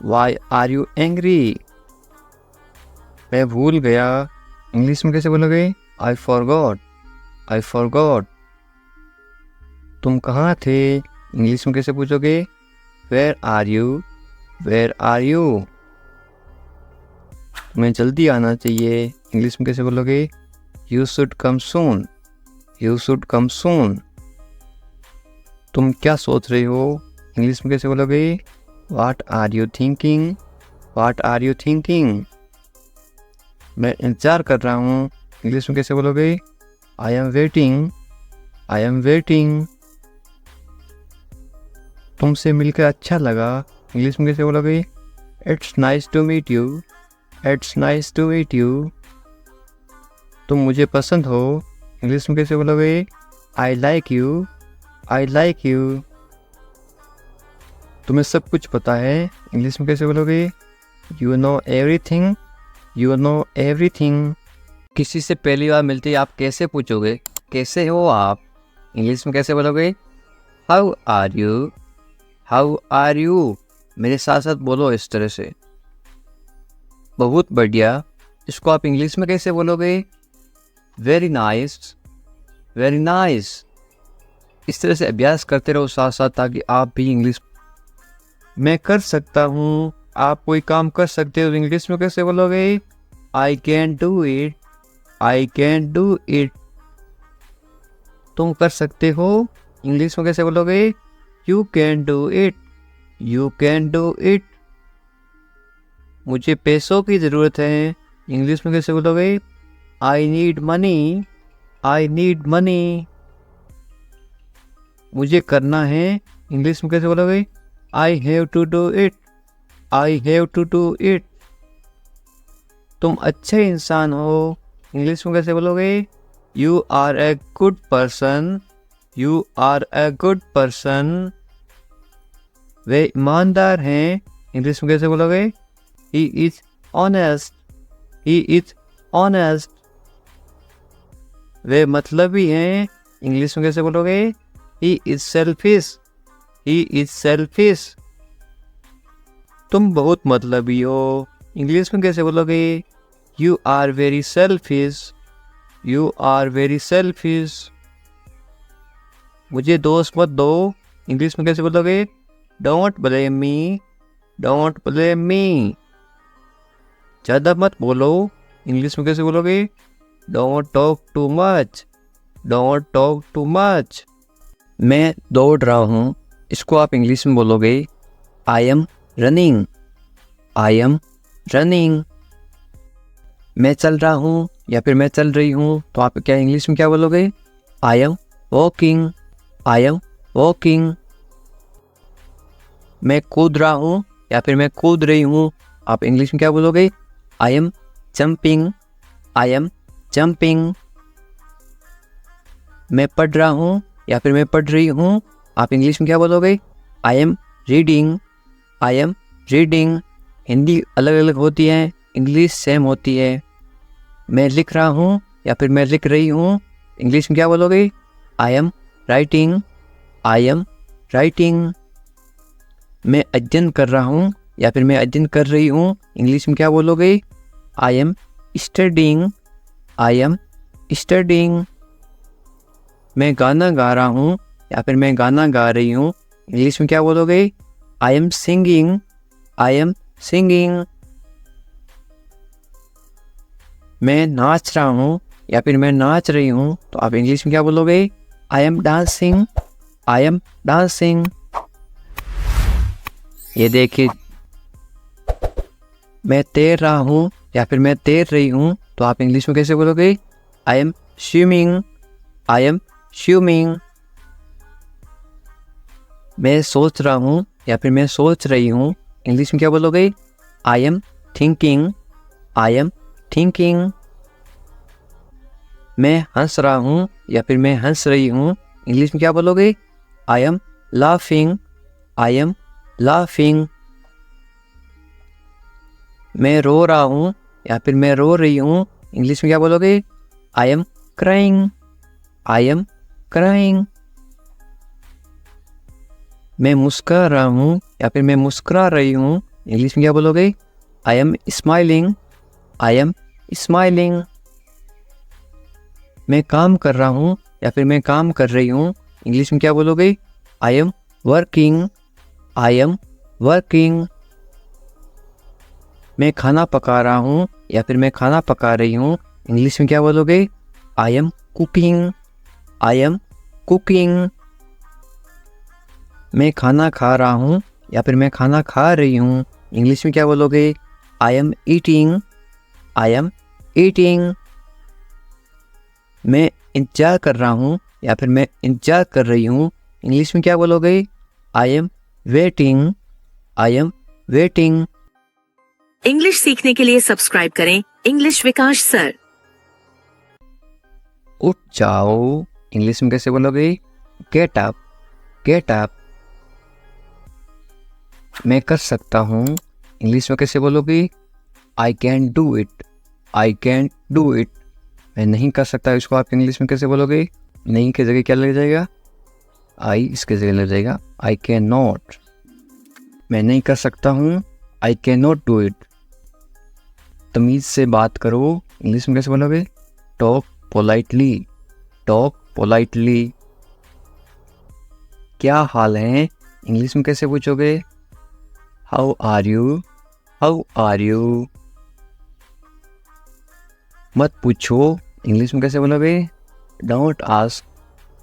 [SPEAKER 1] why are you angry. मैं भूल गया, इंग्लिश में कैसे बोलोगे? I forgot, I forgot. तुम कहाँ थे, इंग्लिश में कैसे पूछोगे? Where are you, where are you. तुम्हें जल्दी आना चाहिए, इंग्लिश में कैसे बोलोगे? You should come soon, you should come soon. तुम क्या सोच रहे हो, इंग्लिश में कैसे बोलोगे? What are you thinking, what are you thinking. मैं इंतज़ार कर रहा हूँ, इंग्लिश में कैसे बोलोगे? I am waiting, I am waiting. तुमसे मिलकर अच्छा लगा, इंग्लिश में कैसे बोलोगे? It's nice to meet you, it's nice to meet you. तुम मुझे पसंद हो, इंग्लिश में कैसे बोलोगे? I like you, I like you. तुम्हें सब कुछ पता है, इंग्लिश में कैसे बोलोगे? You know everything, you know everything. किसी से पहली बार मिलते ही आप कैसे पूछोगे? कैसे हो आप, इंग्लिश में कैसे बोलोगे? How are you, how are you. मेरे साथ साथ बोलो इस तरह से। बहुत बढ़िया। इसको आप इंग्लिश में कैसे बोलोगे? Very nice, very nice. इस तरह से अभ्यास करते रहो साथ साथ, ताकि आप भी इंग्लिश। मैं कर सकता हूँ, आप कोई काम कर सकते हो, इंग्लिश में कैसे बोलोगे? I can do it, I can do it. तुम कर सकते हो, इंग्लिश में कैसे बोलोगे? You can do it, you can do it. मुझे पैसों की ज़रूरत है, इंग्लिश में कैसे बोलोगे? I need money, I need money. मुझे करना है, इंग्लिश में कैसे बोलोगे? I have to do it, I have to do it. तुम अच्छे इंसान हो, इंग्लिश में कैसे बोलोगे? You are a good person, you are a good person. वे ईमानदार हैं, इंग्लिश में कैसे बोलोगे? He is honest, he is honest. वे मतलबी हैं, इंग्लिश में कैसे बोलोगे? He is selfish, he is selfish. तुम बहुत मतलबी हो, इंग्लिश में कैसे बोलोगे? You are very selfish, you are very selfish. मुझे दोस्त मत दो, इंग्लिश में कैसे बोलोगे? Don't blame me, don't blame me. ज़्यादा मत बोलो, इंग्लिश में कैसे बोलोगे? Don't talk too much, don't talk too much. मैं दौड़ रहा हूँ, इसको आप इंग्लिश में बोलोगे? I am running, I am running. मैं चल रहा हूँ या फिर मैं चल रही हूँ, तो आप क्या इंग्लिश में क्या बोलोगे? I am walking, I am walking. मैं कूद रहा हूँ या फिर मैं कूद रही हूँ, आप इंग्लिश में क्या बोलोगे? I M jumping, I am jumping. मैं पढ़ रहा हूँ या फिर मैं पढ़ रही हूँ, आप इंग्लिश में क्या बोलोगे? I am reading, I am reading. Hindi अलग अलग होती है, इंग्लिश सेम होती है। मैं लिख रहा हूँ या फिर मैं लिख रही हूँ, इंग्लिश में क्या बोलोगे? I am writing, I am writing. मैं अध्ययन कर रहा हूँ या फिर मैं अध्ययन कर रही हूँ, इंग्लिश में क्या बोलोगे? I M studying, I am studying. मैं गाना गा रहा हूँ या फिर मैं गाना गा रही हूँ, इंग्लिश में क्या बोलोगे? I am singing, I am singing. मैं नाच रहा हूँ या फिर मैं नाच रही हूँ, तो आप इंग्लिश में क्या बोलोगे? I M dancing, I am dancing. ये देखिए, मैं तैर रहा हूँ या फिर मैं तैर रही हूँ, तो आप इंग्लिश में कैसे बोलोगे? I M swimming, I am swimming. मैं सोच रहा हूँ या फिर मैं सोच रही हूँ, इंग्लिश में क्या बोलोगे? I am thinking, I am thinking. मैं हंस रहा हूँ या फिर मैं हंस रही हूँ, इंग्लिश में क्या बोलोगे? I am laughing, I am laughing. मैं रो रहा हूँ या फिर मैं रो रही हूँ, इंग्लिश में क्या बोलोगे? I am crying, I am crying. मैं मुस्कुरा रहा हूँ या फिर मैं मुस्कुरा रही हूँ, इंग्लिश में क्या बोलोगे? I am smiling, I am smiling. मैं काम कर रहा हूँ या फिर मैं काम कर रही हूँ, इंग्लिश में क्या बोलोगे? I am working, I am working. मैं खाना पका रहा हूँ या फिर मैं खाना पका रही हूँ, इंग्लिश में क्या बोलोगे? I am cooking, I am cooking. मैं खाना खा रहा हूँ या फिर मैं खाना खा रही हूँ, इंग्लिश में क्या बोलोगे? I am eating, I am eating. मैं इंतजार कर रहा हूँ या फिर मैं इंतजार कर रही हूँ, इंग्लिश में क्या बोलोगे? I am waiting, I am waiting.
[SPEAKER 2] English सीखने के लिए सब्सक्राइब करें इंग्लिश विकास सर।
[SPEAKER 1] उठ जाओ, इंग्लिश में कैसे बोलोगे? Get up, get up. मैं कर सकता हूँ, इंग्लिश में कैसे बोलोगे? I can do it, I can do it. मैं नहीं कर सकता, इसको आप इंग्लिश में कैसे बोलोगे? नहीं की जगह क्या लग जाएगा? आई इसके जगह लग जाएगा आई कैन नॉट। मैं नहीं कर सकता हूँ, I can not do it. तमीज़ से बात करो, इंग्लिश में कैसे बोलोगे? Talk politely, talk politely. क्या हाल है, इंग्लिश में कैसे पूछोगे? How are you, how are you. मत पूछो, इंग्लिश में कैसे बोलोगे? Don't ask,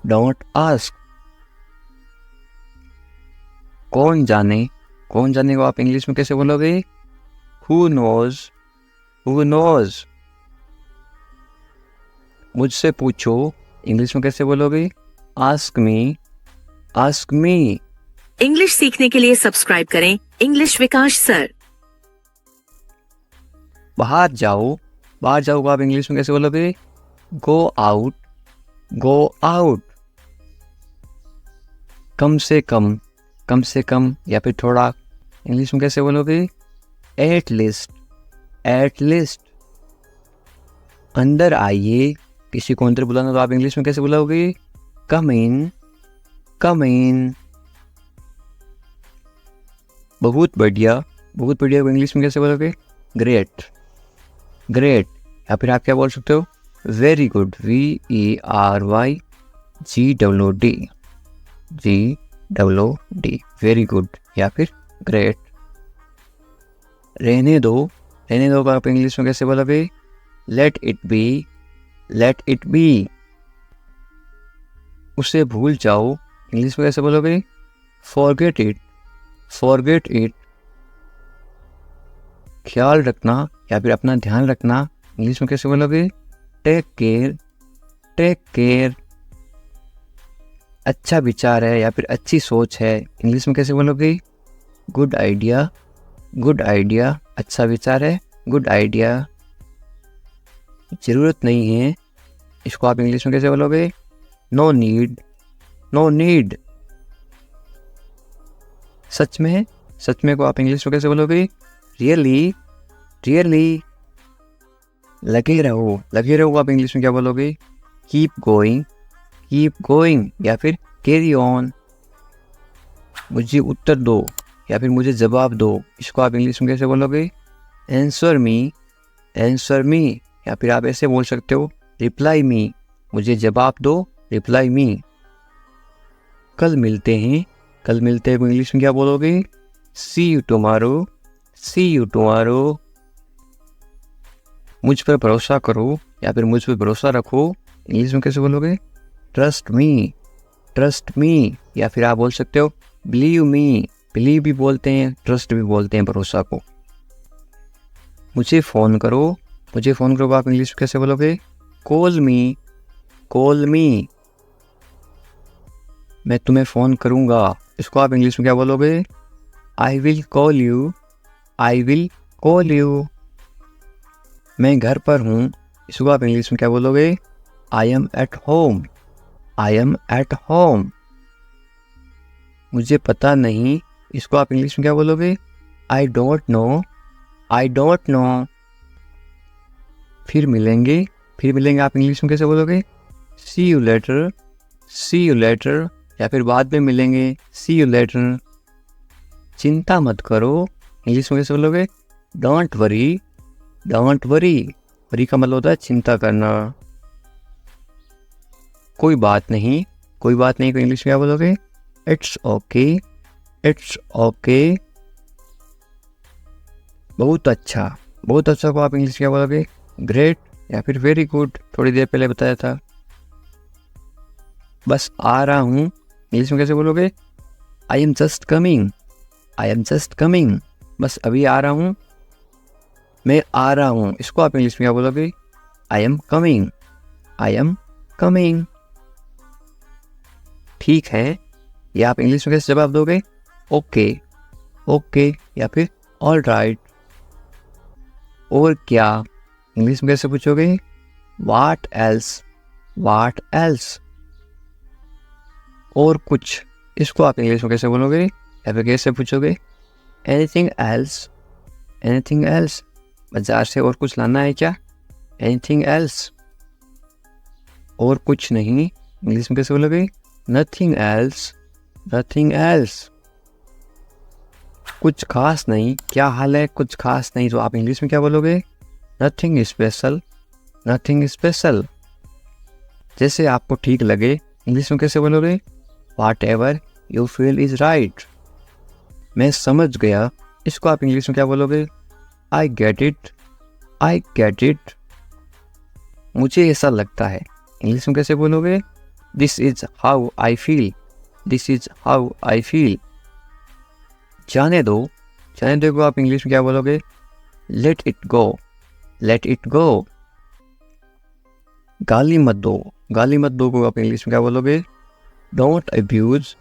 [SPEAKER 1] don't ask. कौन जाने, कौन जाने को आप इंग्लिश में कैसे बोलोगे? Who knows, Who knows? मुझसे पूछो, इंग्लिश में कैसे बोलोगे? Ask me, ask me.
[SPEAKER 2] English सीखने के लिए सब्सक्राइब करें इंग्लिश विकास सर।
[SPEAKER 1] बाहर जाओ को आप इंग्लिश में कैसे बोलोगे? Go out, go out. कम से कम या फिर थोड़ा, इंग्लिश में कैसे बोलोगे? At least. अंदर आइए, किसी को अंदर बुलाना तो आप इंग्लिश में कैसे बुलाओगे? Come in. बहुत बढ़िया को इंग्लिश में कैसे बोलोगे? Great. या फिर आप क्या बोल सकते हो? Very good, VERYGWOOD, very good या फिर ग्रेट। रहने दो को आप इंग्लिश में कैसे बोलोगे? Let it be. उसे भूल जाओ, इंग्लिश में कैसे बोलोगे? Forget it. ख्याल रखना या फिर अपना ध्यान रखना, इंग्लिश में कैसे बोलोगे? Take care. अच्छा विचार है या फिर अच्छी सोच है, इंग्लिश में कैसे बोलोगे? Good idea. अच्छा विचार है, good idea. जरूरत नहीं है, इसको आप इंग्लिश में कैसे बोलोगे? No need. सच में को आप इंग्लिश में कैसे बोलोगे? Really. लगे रहो को आप इंग्लिश में क्या बोलोगे? Keep going या फिर carry on. मुझे उत्तर दो या फिर मुझे जवाब दो, इसको आप इंग्लिश में कैसे बोलोगे? Answer me या फिर आप ऐसे बोल सकते हो reply me, मुझे जवाब दो, reply me. कल मिलते हैं को इंग्लिश में क्या बोलोगे? See you tomorrow. मुझ पर भरोसा करो या फिर मुझ पर भरोसा रखो, इंग्लिश में कैसे बोलोगे? Trust me या फिर आप बोल सकते हो believe me. बिलीव भी बोलते हैं, ट्रस्ट भी बोलते हैं भरोसा को। मुझे फ़ोन करो आप इंग्लिश में कैसे बोलोगे? Call me. मैं तुम्हें फ़ोन करूँगा, इसको आप इंग्लिश में क्या बोलोगे? I will call you. मैं घर पर हूँ, इसको आप इंग्लिश में क्या बोलोगे? I am at home. मुझे पता नहीं, इसको आप इंग्लिश में क्या बोलोगे? I don't know. फिर मिलेंगे आप इंग्लिश में कैसे बोलोगे? See you later या फिर बाद में मिलेंगे, see you later. चिंता मत करो, इंग्लिश में कैसे बोलोगे? Don't worry. वरी का मतलब होता है चिंता करना। कोई बात नहीं को इंग्लिश में क्या बोलोगे? It's okay. बहुत अच्छा को आप इंग्लिश में क्या बोलोगे? ग्रेट या फिर वेरी गुड, थोड़ी देर पहले बताया था। बस आ रहा हूँ, इंग्लिश में कैसे बोलोगे? I am just coming. बस अभी आ रहा हूँ, मैं आ रहा हूँ, इसको आप इंग्लिश में क्या बोलोगे? I am coming. ठीक है, या आप इंग्लिश में कैसे जवाब दोगे? ओके या फिर ऑल राइट। और क्या, इंग्लिश में कैसे पूछोगे? What else. और कुछ, इसको आप इंग्लिश में कैसे बोलोगे या फिर कैसे पूछोगे? Anything else. बाजार से और कुछ लाना है क्या? Anything else. और कुछ नहीं, इंग्लिश में कैसे बोलोगे? Nothing else. कुछ खास नहीं, क्या हाल है? कुछ खास नहीं, तो आप इंग्लिश में क्या बोलोगे? Nothing special. जैसे आपको ठीक लगे, इंग्लिश में कैसे बोलोगे? Whatever you feel is right. मैं समझ गया, इसको आप इंग्लिश में क्या बोलोगे? I get it. मुझे ऐसा लगता है, इंग्लिश में कैसे बोलोगे? This is how I feel. जाने दो को आप इंग्लिश में क्या बोलोगे? Let it go. Let it go. गाली मत दो, गाली मत दो को आप इंग्लिश में क्या बोलोगे? Don't abuse,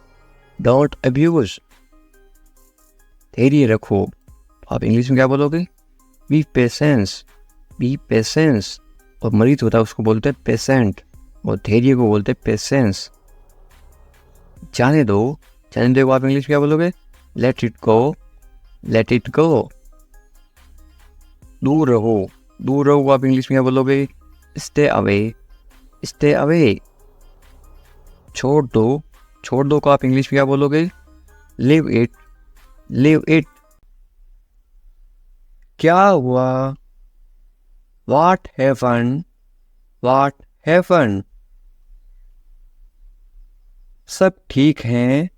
[SPEAKER 1] don't abuse. धैर्य रखो, आप इंग्लिश में क्या बोलोगे? B patience, B patience. और मरीज होता है उसको बोलते हैं पेशेंट, और धैर्य को बोलते हैं पेशेंस। जाने दो, जाने दो को आप इंग्लिश में क्या बोलोगे? Let it go, let it go. दूर रहो, दूर रहो को आप इंग्लिश में क्या बोलोगे? Stay away, stay away. छोड़ दो, छोड़ दो को आप इंग्लिश में क्या बोलोगे? Live it, live it. क्या हुआ? What happened? What happened? सब ठीक हैं।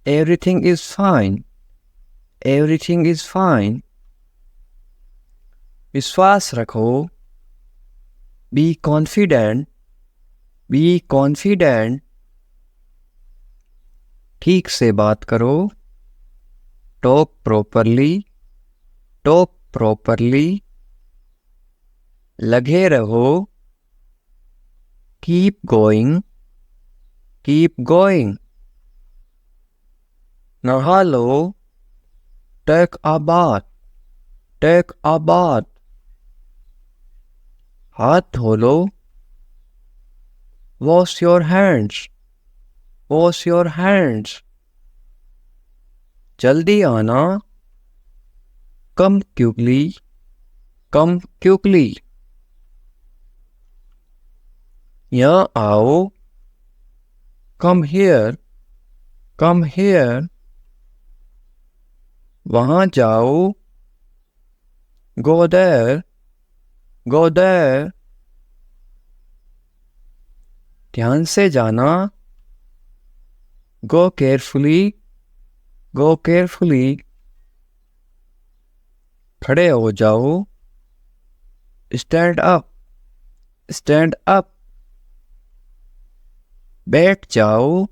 [SPEAKER 1] Everything is fine. Everything is fine. विश्वास रखो। Be confident. Be confident. ठीक से बात करो। Talk properly. Talk properly. लगे रहो। Keep going, keep going. नहा लो। Take a bath, take a bath. हाथ धो लो। Wash your hands, wash your hands. जल्दी आना। Come quickly, come quickly. यहाँ आओ। Come here, come here. वहाँ जाओ। Go there, go there. ध्यान से जाना। Go carefully, go carefully. खड़े हो जाओ। Stand up, stand up. बैठ जाओ।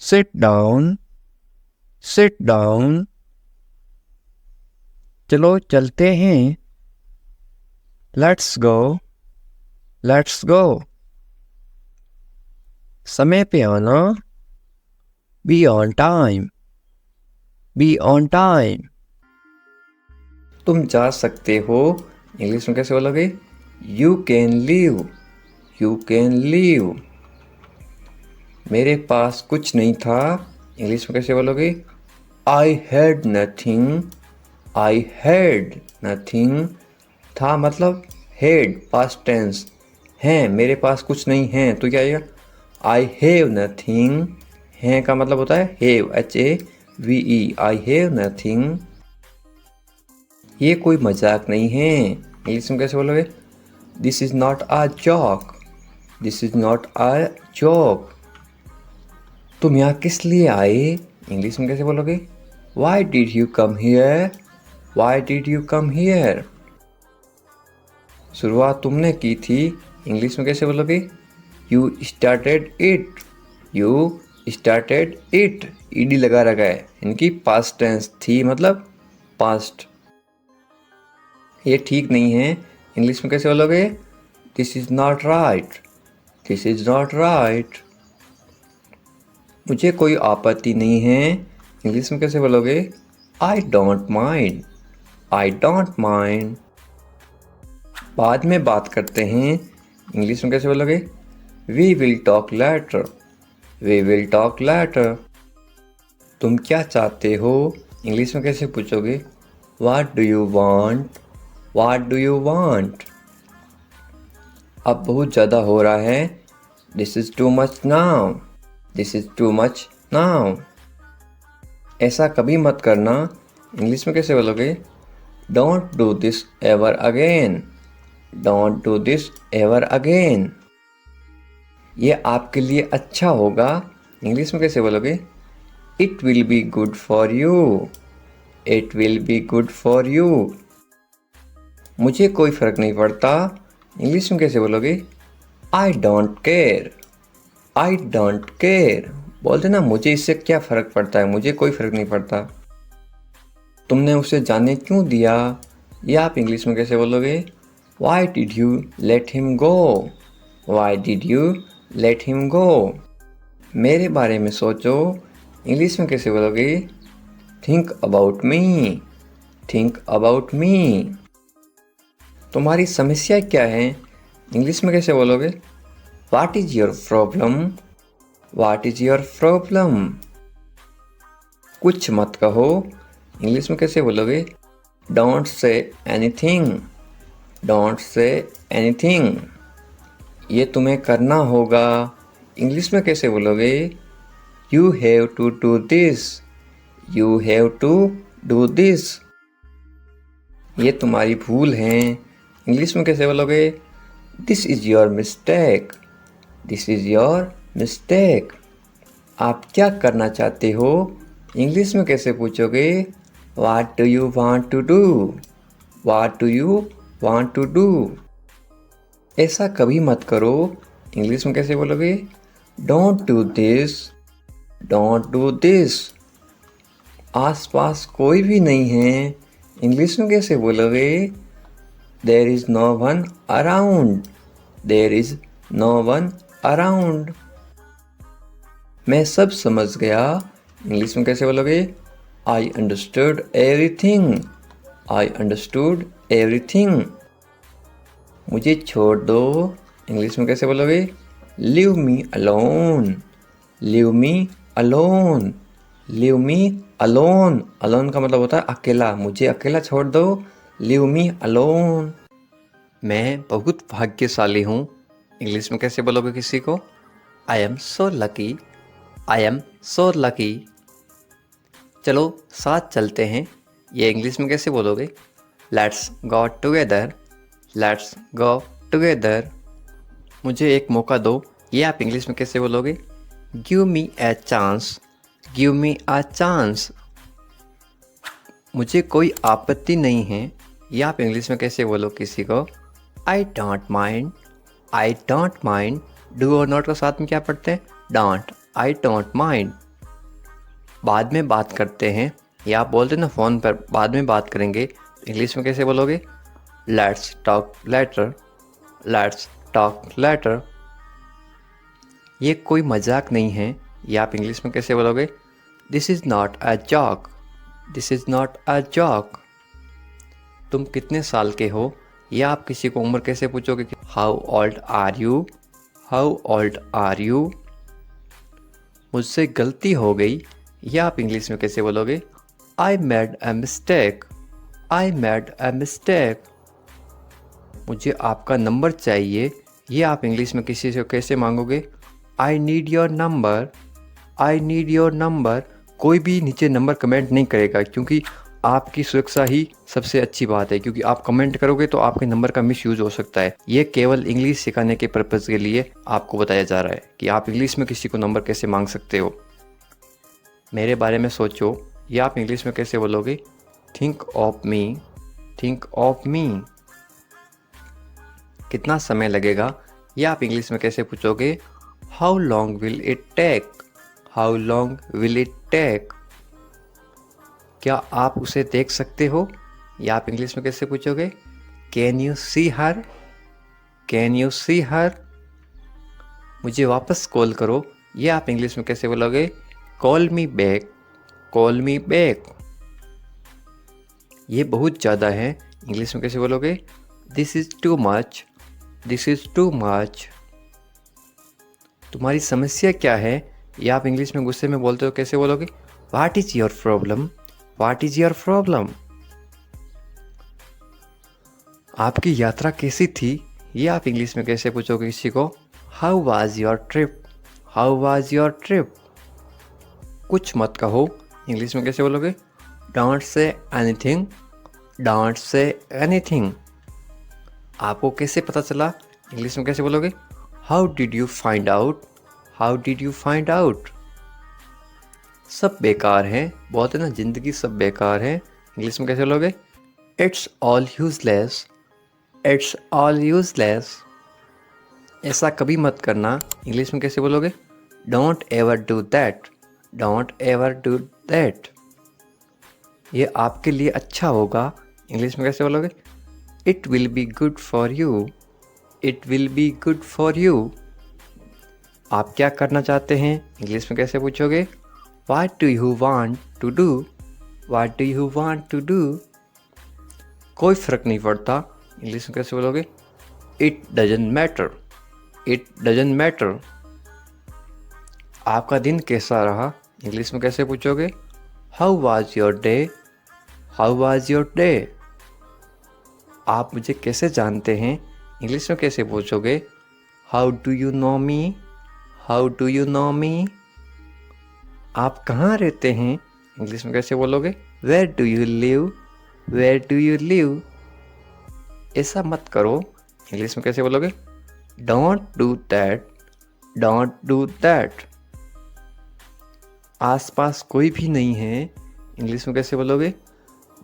[SPEAKER 1] Sit down, sit down. चलो चलते हैं। Let's go, let's go. समय पे आना। Be on time, be on time. तुम जा सकते हो, इंग्लिश में कैसे बोलोगे? You can leave, you can leave. मेरे पास कुछ नहीं था, इंग्लिश में कैसे बोलोगे? I had nothing, I had nothing. था मतलब had, past tense. हैं, मेरे पास कुछ नहीं है, तो क्या आएगा? I have nothing. हैं का मतलब होता है have, H-A-V-E. I have nothing. ये कोई मजाक नहीं है, इंग्लिश में कैसे बोलोगे? This is not a joke, this is not a joke. तुम यहाँ किस लिए आए, इंग्लिश में कैसे बोलोगे? Why did you come here? Why did you come here? शुरुआत तुमने की थी, इंग्लिश में कैसे बोलोगे? You started it, you started it. ed लगा रखा है, इनकी past tense थी मतलब past. ये ठीक नहीं है, इंग्लिश में कैसे बोलोगे? This is not right, this is not right. मुझे कोई आपत्ति नहीं है, इंग्लिश में कैसे बोलोगे? I don't mind, I don't mind. बाद में बात करते हैं, इंग्लिश में कैसे बोलोगे? We will talk later, we will talk later. तुम क्या चाहते हो, इंग्लिश में कैसे पूछोगे? What do you want, what do you want? अब बहुत ज़्यादा हो रहा है, This is too much now, this is too much now. ऐसा कभी मत करना, इंग्लिश में कैसे बोलोगे? Don't do this ever again, don't do this ever again. ये आपके लिए अच्छा होगा, इंग्लिश में कैसे बोलोगे? It will be good for you, it will be good for you. मुझे कोई फ़र्क नहीं पड़ता, इंग्लिश में कैसे बोलोगे? I don't care, I don't care. बोलते ना, मुझे इससे क्या फ़र्क पड़ता है, मुझे कोई फ़र्क नहीं पड़ता. तुमने उसे जाने क्यों दिया, ये आप इंग्लिश में कैसे बोलोगे? Why did you let him go? Why did you let him go? मेरे बारे में सोचो, इंग्लिश में कैसे बोलोगे? Think about me. Think about me. तुम्हारी समस्या क्या है? इंग्लिश में कैसे बोलोगे? What is your problem? What is your problem? कुछ मत कहो, इंग्लिश में कैसे बोलोगे? Don't say anything. Don't say anything. ये तुम्हें करना होगा, इंग्लिश में कैसे बोलोगे? You have to do this. You have to do this. ये तुम्हारी भूल है, इंग्लिश में कैसे बोलोगे? This is your mistake. This is your mistake. आप क्या करना चाहते हो, इंग्लिश में कैसे पूछोगे? What do you want to do? What do you want to do? ऐसा कभी मत करो, इंग्लिश में कैसे बोलोगे? Don't do this. Don't do this. आसपास कोई भी नहीं है, इंग्लिश में कैसे बोलोगे? There is no one around. There is no one around. मैं सब समझ गया, इंग्लिश में कैसे बोलोगे? I understood everything. I understood everything. मुझे छोड़ दो, इंग्लिश में कैसे बोलोगे? Leave me alone. Leave me alone. Leave me alone. Alone का मतलब होता है अकेला, मुझे अकेला छोड़ दो. Leave me alone. मैं बहुत भाग्यशाली हूँ, इंग्लिश में कैसे बोलोगे किसी को? I am so lucky. I am so lucky. चलो साथ चलते हैं, ये इंग्लिश में कैसे बोलोगे? Let's go together. Let's go together. मुझे एक मौका दो, ये आप इंग्लिश में कैसे बोलोगे? Give me a chance. Give me a chance. मुझे कोई आपत्ति नहीं है, ये आप इंग्लिश में कैसे बोलो किसी को? I don't mind. I don't mind. Do और नॉट के साथ में क्या पढ़ते हैं? डोंट. I don't mind. बाद में बात करते हैं, या आप बोलते ना फ़ोन पर बाद में बात करेंगे, तो इंग्लिश में कैसे बोलोगे? Let's talk later. Let's talk later. ये कोई मजाक नहीं है, ये आप इंग्लिश में कैसे बोलोगे? This is not a joke. This is not a joke. तुम कितने साल के हो, या आप किसी को उम्र कैसे पूछोगे? How old are you. How old are you. मुझसे गलती हो गई, या आप इंग्लिश में कैसे बोलोगे? I made a mistake. I made a mistake. मुझे आपका नंबर चाहिए, ये आप इंग्लिश में किसी से कैसे मांगोगे? I need your number. I need your number. कोई भी नीचे नंबर कमेंट नहीं करेगा, क्योंकि आपकी सुरक्षा ही सबसे अच्छी बात है, क्योंकि आप कमेंट करोगे तो आपके नंबर का मिस यूज़ हो सकता है. ये केवल इंग्लिश सिखाने के पर्पज़ के लिए आपको बताया जा रहा है कि आप इंग्लिश में किसी को नंबर कैसे मांग सकते हो. मेरे बारे में सोचो, ये आप इंग्लिश में कैसे बोलोगे? Think of me. Think of me. कितना समय लगेगा, ये आप इंग्लिश में कैसे पूछोगे? How long will it take. How long will it take. क्या आप उसे देख सकते हो, या आप इंग्लिश में कैसे पूछोगे? Can you see her. Can you see her. मुझे वापस कॉल करो, ये आप इंग्लिश में कैसे बोलोगे? Call me back. Call me back. ये बहुत ज़्यादा है, इंग्लिश में कैसे बोलोगे? This is too much. This is too much. तुम्हारी समस्या क्या है, या आप इंग्लिश में गुस्से में बोलते हो कैसे बोलोगे? What is your problem. What is your problem. आपकी यात्रा कैसी थी, ये आप इंग्लिश में कैसे पूछोगे किसी को? How was your trip. How was your trip. कुछ मत कहो, इंग्लिश में कैसे बोलोगे? Don't say anything. Don't say anything. आपको कैसे पता चला, इंग्लिश में कैसे बोलोगे? How did you find out. How did you find out. सब बेकार हैं, बोलते ना ज़िंदगी सब बेकार है, इंग्लिश में कैसे बोलोगे? It's all useless. It's all useless. ऐसा कभी मत करना, इंग्लिश में कैसे बोलोगे? Don't ever do that. Don't ever do that. ये आपके लिए अच्छा होगा, इंग्लिश में कैसे बोलोगे? It will be good for you, it will be good for you. आप क्या करना चाहते हैं? इंग्लिश में कैसे पूछोगे? What do you want to do, what do you want to do. कोई फ़र्क नहीं पड़ता, इंग्लिश में कैसे बोलोगे? It doesn't matter, it doesn't matter. आपका दिन कैसा रहा? इंग्लिश में कैसे पूछोगे? How was your day, how was your day. आप मुझे कैसे जानते हैं? इंग्लिश में कैसे पूछोगे? How do you know me, how do you know me. आप कहाँ रहते हैं? इंग्लिश में कैसे बोलोगे? Where do you live, where do you live. ऐसा मत करो, इंग्लिश में कैसे बोलोगे? Don't do that, don't do that. आसपास कोई भी नहीं है, इंग्लिश में कैसे बोलोगे?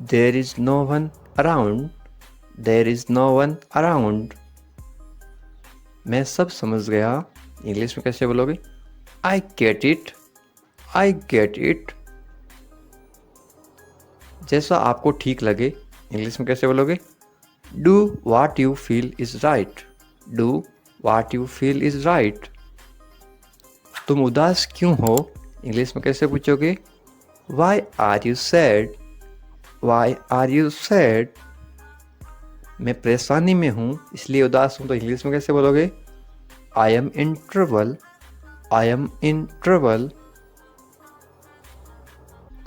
[SPEAKER 1] There is no one around, there is no one around. मैं सब समझ गया, इंग्लिश में कैसे बोलोगे? I get it, I get it. जैसा आपको ठीक लगे, इंग्लिश में कैसे बोलोगे? Do what you feel is right, do what you feel is right. तुम उदास क्यों हो? इंग्लिश में कैसे पूछोगे? Why are you sad, why are you sad. मैं परेशानी में हूँ इसलिए उदास हूँ, तो इंग्लिश में कैसे बोलोगे? I M in trouble, I am in trouble.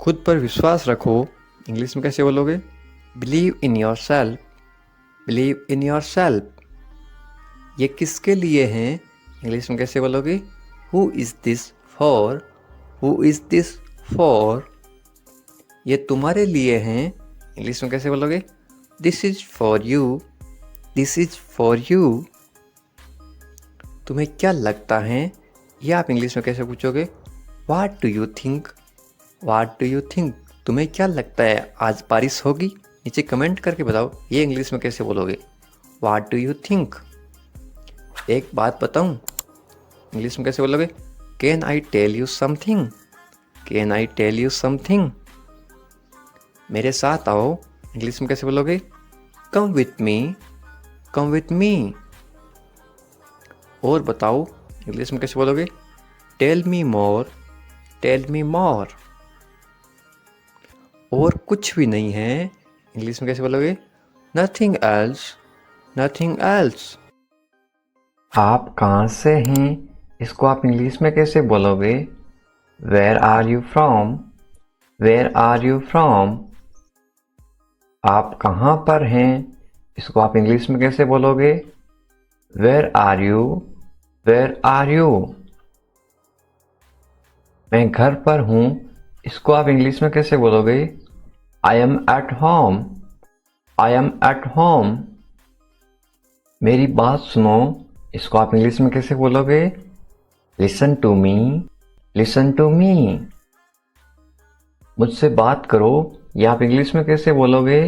[SPEAKER 1] खुद पर विश्वास रखो, इंग्लिश में कैसे बोलोगे? Believe in your self, believe in your self. ये किसके लिए हैं? इंग्लिश में कैसे बोलोगे? Who is this for, who is this for. ये तुम्हारे लिए हैं, इंग्लिश में कैसे बोलोगे? This is for you, this is for you. तुम्हें क्या लगता है? ये आप इंग्लिश में कैसे पूछोगे? वाट do you think, watt do you think. तुम्हें क्या लगता है आज बारिश होगी? नीचे कमेंट करके बताओ, ये इंग्लिश में कैसे बोलोगे? What do you think. एक बात बताऊं, इंग्लिश में कैसे बोलोगे? Can I tell you something, can I tell you something. मेरे साथ आओ, इंग्लिश में कैसे बोलोगे? Come with me, come with me. और बताओ, इंग्लिश में कैसे बोलोगे? Tell me more, tell me more. और कुछ भी नहीं है, इंग्लिश में कैसे बोलोगे? Nothing else, nothing else. आप कहाँ से हैं? इसको आप इंग्लिश में कैसे बोलोगे? Where are you from, where are you from. आप कहाँ पर हैं? इसको आप इंग्लिश में कैसे बोलोगे? Where are you, where are you. मैं घर पर हूँ, इसको आप इंग्लिश में कैसे बोलोगे? I am at home, I am at home. मेरी बात सुनो, इसको आप इंग्लिश में कैसे बोलोगे? Listen to me, listen to me. मुझसे बात करो, ये आप इंग्लिश में कैसे बोलोगे?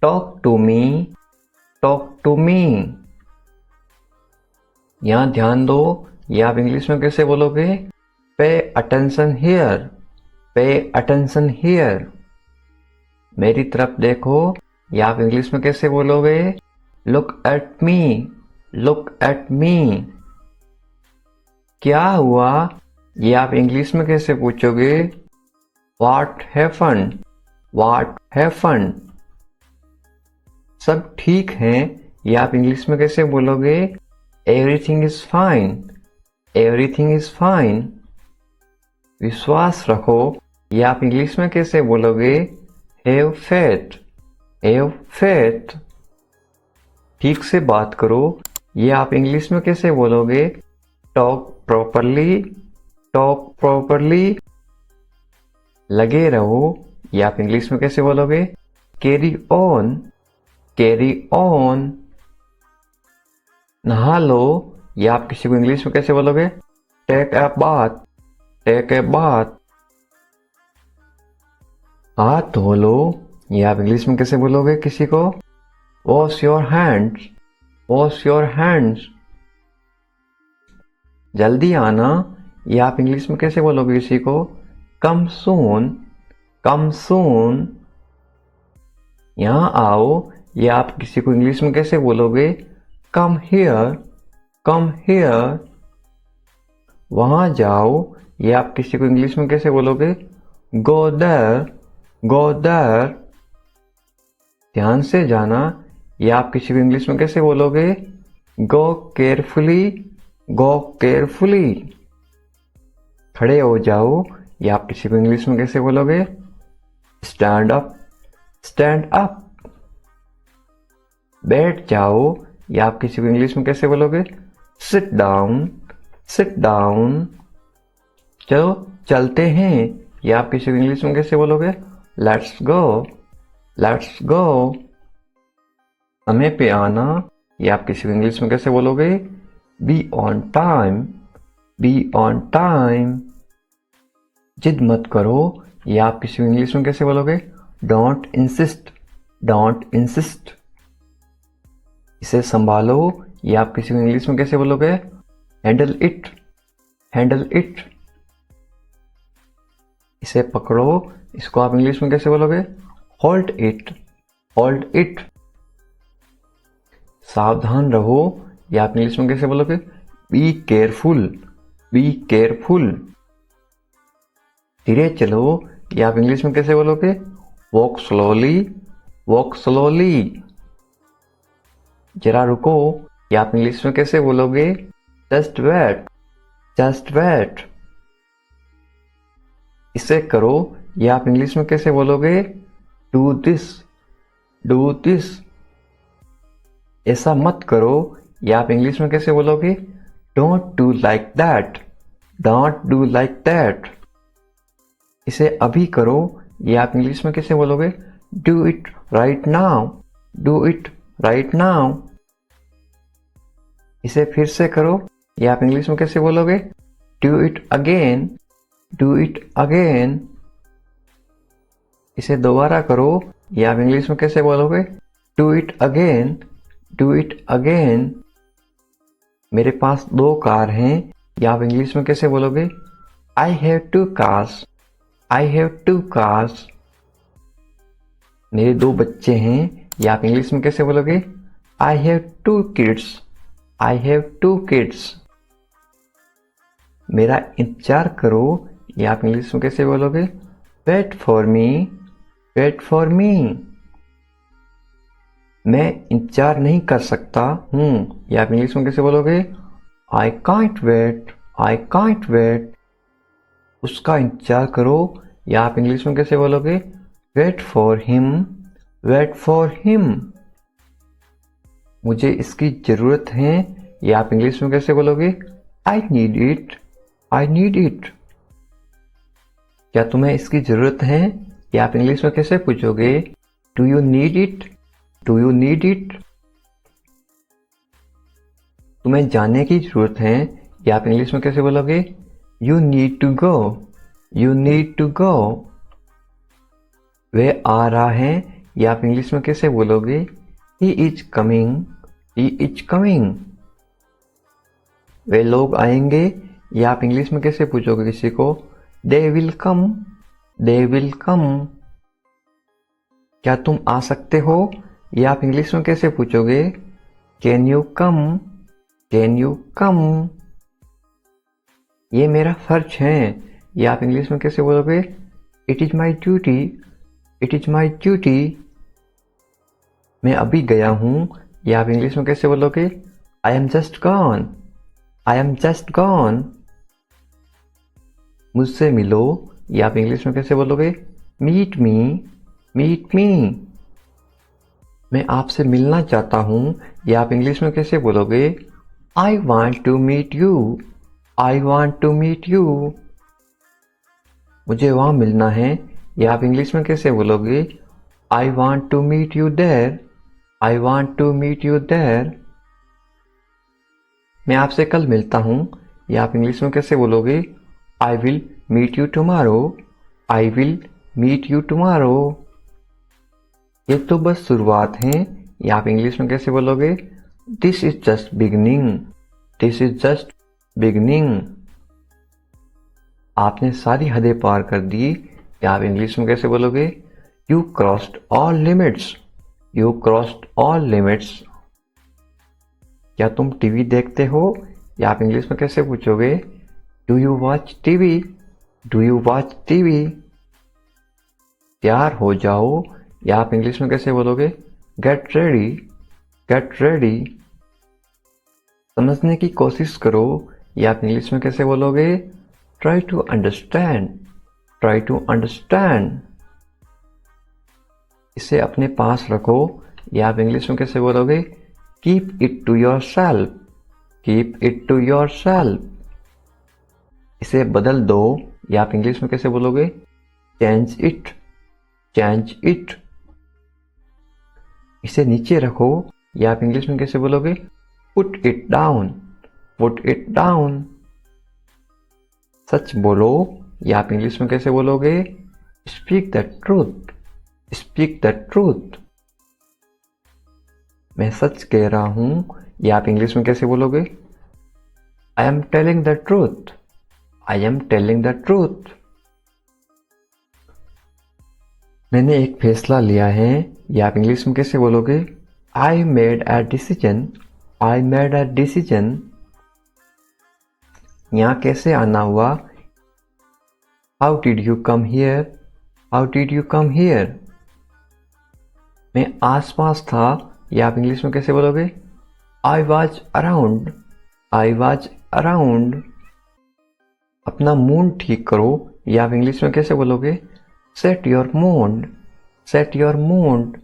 [SPEAKER 1] Talk to me, talk to me. यहाँ ध्यान दो, ये आप इंग्लिश में कैसे बोलोगे? Pay attention here, pay attention here. मेरी तरफ देखो, ये आप इंग्लिश में कैसे बोलोगे? Look at me, look at मी। क्या हुआ? ये आप इंग्लिश में कैसे पूछोगे? What happened, what happened. सब ठीक है, ये आप इंग्लिश में कैसे बोलोगे? Everything is fine, everything is fine. विश्वास रखो, ये आप इंग्लिश में कैसे बोलोगे? Have faith, have faith. ठीक से बात करो, ये आप इंग्लिश में कैसे बोलोगे? Talk properly, talk properly. लगे रहो, ये आप इंग्लिश में कैसे बोलोगे? Carry on, carry on. नहा लो, ये आप किसी को इंग्लिश में कैसे बोलोगे? Take a bath, take a bath. हाथ धो लो, ये आप इंग्लिश में कैसे बोलोगे किसी को? Wash your hands, wash your hands. जल्दी आना, ये आप इंग्लिश में कैसे बोलोगे किसी को? कम सून, कम सून। यहाँ आओ, या आप किसी को इंग्लिश में कैसे बोलोगे? Come here, come here. वहाँ जाओ, या आप किसी को इंग्लिश में कैसे बोलोगे? Go there, go there. ध्यान से जाना, या आप किसी को इंग्लिश में कैसे बोलोगे? गो केयरफुली, गो केयरफुली। खड़े हो जाओ, या आप किसी को इंग्लिश में कैसे बोलोगे? Stand up, stand up. बैठ जाओ, या आप किसी को इंग्लिश में कैसे बोलोगे? Sit down, sit down. चलो चलते हैं, या आप किसी को इंग्लिश में कैसे बोलोगे? Let's go, let's go. समय पे आना, या आप किसी को इंग्लिश में कैसे बोलोगे? Be on time, be on time. जिद मत करो, या आप किसी को इंग्लिश में कैसे बोलोगे? Don't insist, don't insist. इसे संभालो, या आप किसी को इंग्लिश में कैसे बोलोगे? Handle it, handle it. इसे पकड़ो, इसको आप इंग्लिश में कैसे बोलोगे? Hold it, hold it. सावधान रहो, या आप इंग्लिश में कैसे बोलोगे? Be careful, be careful. धीरे चलो, या आप इंग्लिश में कैसे बोलोगे? Walk slowly, walk slowly. जरा रुको, या आप इंग्लिश में कैसे बोलोगे? Just wait, just wait. इसे करो, या आप इंग्लिश में कैसे बोलोगे? Do this, do this. ऐसा मत करो, या आप इंग्लिश में कैसे बोलोगे? Don't do like that, don't do like that. इसे अभी करो, या आप इंग्लिश में कैसे बोलोगे? Do it right now, do it right now. इसे फिर से करो, या आप इंग्लिश में कैसे बोलोगे? Do it again, do it again. इसे दोबारा करो, या आप इंग्लिश में कैसे बोलोगे? Do it again, do it again. मेरे पास 2 कार हैं, या आप इंग्लिश में कैसे बोलोगे? I have 2 cars, I have 2 cars. मेरे 2 बच्चे हैं, या आप इंग्लिश में कैसे बोलोगे? I have 2 kids, I have 2 kids. मेरा इंतजार करो, या आप इंग्लिश में कैसे बोलोगे? Wait for me, wait for me. मैं इंतजार नहीं कर सकता हूँ, या आप इंग्लिश में कैसे बोलोगे? I can't wait, I can't wait. उसका इंतजार करो, या आप इंग्लिश में कैसे बोलोगे? Wait for him, wait for him. मुझे इसकी जरूरत है, या आप इंग्लिश में कैसे बोलोगे? I need it, I need it. क्या तुम्हें इसकी जरूरत है, या आप इंग्लिश में कैसे पूछोगे? Do you need it, do you need it. तुम्हें जाने की जरूरत है, या आप इंग्लिश में कैसे बोलोगे? You need to go, you need to go. वह आ रहा है, या आप इंग्लिश में कैसे बोलोगे? He is coming, he is coming. वे लोग आएंगे, या आप इंग्लिश में कैसे पूछोगे किसी को? They will come, they will come. क्या तुम आ सकते हो, या आप इंग्लिश में कैसे पूछोगे? Can you come, can you कम। ये मेरा फर्ज है, या आप इंग्लिश में कैसे बोलोगे? It is my duty, it is my duty. मैं अभी गया हूँ, या आप इंग्लिश में कैसे बोलोगे? I am just gone, I am just gone. मुझसे मिलो, या आप इंग्लिश में कैसे बोलोगे? Meet me, meet me. मैं आपसे मिलना चाहता हूँ, या आप इंग्लिश में कैसे बोलोगे? I want to meet you, I want to meet you. मुझे वहाँ मिलना है, या आप इंग्लिश में कैसे बोलोगे? I want to meet you there, I want to meet you there. मैं आपसे कल मिलता हूँ, या आप इंग्लिश में कैसे बोलोगे? I will meet you tomorrow, I will meet you tomorrow. ये तो बस शुरुआत है, या आप इंग्लिश में कैसे बोलोगे? This is just beginning, this is just beginning. आपने सारी हदें पार कर दी, या आप इंग्लिश में कैसे बोलोगे? You crossed all limits, You crossed all limits. क्या तुम टीवी देखते हो? या आप इंग्लिश में कैसे पूछोगे? Do you watch TV? Do you watch TV? तैयार हो जाओ, या आप इंग्लिश में कैसे बोलोगे? Get ready. Get ready. समझने की कोशिश करो, या आप इंग्लिश में कैसे बोलोगे? Try to understand. Try to understand. इसे अपने पास रखो, या आप इंग्लिश में कैसे बोलोगे? Keep it to yourself. Keep it to yourself. इसे बदल दो, या आप इंग्लिश में कैसे बोलोगे? Change it. Change it. इसे नीचे रखो, या आप इंग्लिश में कैसे बोलोगे? Put it down. Put it down. सच बोलो, या आप इंग्लिश में कैसे बोलोगे? Speak the truth. Speak the truth. मैं सच कह रहा हूं, या आप इंग्लिश में कैसे बोलोगे? I am telling the truth. I am telling the truth. मैंने एक फैसला लिया है, या आप इंग्लिश में कैसे बोलोगे? I made a decision. I made a decision. यहाँ कैसे आना हुआ? How did you come here? How did you come here? मैं आसपास था, या आप इंग्लिश में कैसे बोलोगे? I was around. I was around. अपना मूड ठीक करो, या आप इंग्लिश में कैसे बोलोगे? Set your mood. Set your mood.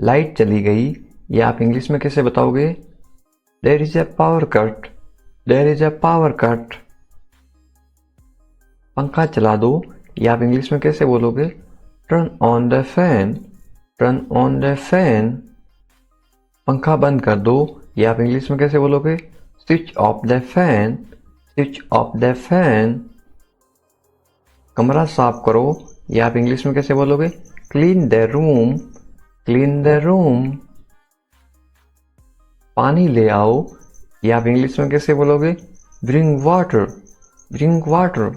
[SPEAKER 1] Light चली गई, या आप इंग्लिश में कैसे बताओगे? There is a power cut. There is a power cut. पंखा चला दो, या आप इंग्लिश में कैसे बोलोगे? Turn on the fan. Turn on the fan. पंखा बंद कर दो, या आप इंग्लिश में कैसे बोलोगे? Switch off the fan. Switch off the fan. कमरा साफ करो, या आप इंग्लिश में कैसे बोलोगे? Clean the room. Clean the room. पानी ले आओ, या आप इंग्लिश में कैसे बोलोगे? Bring water. Bring water.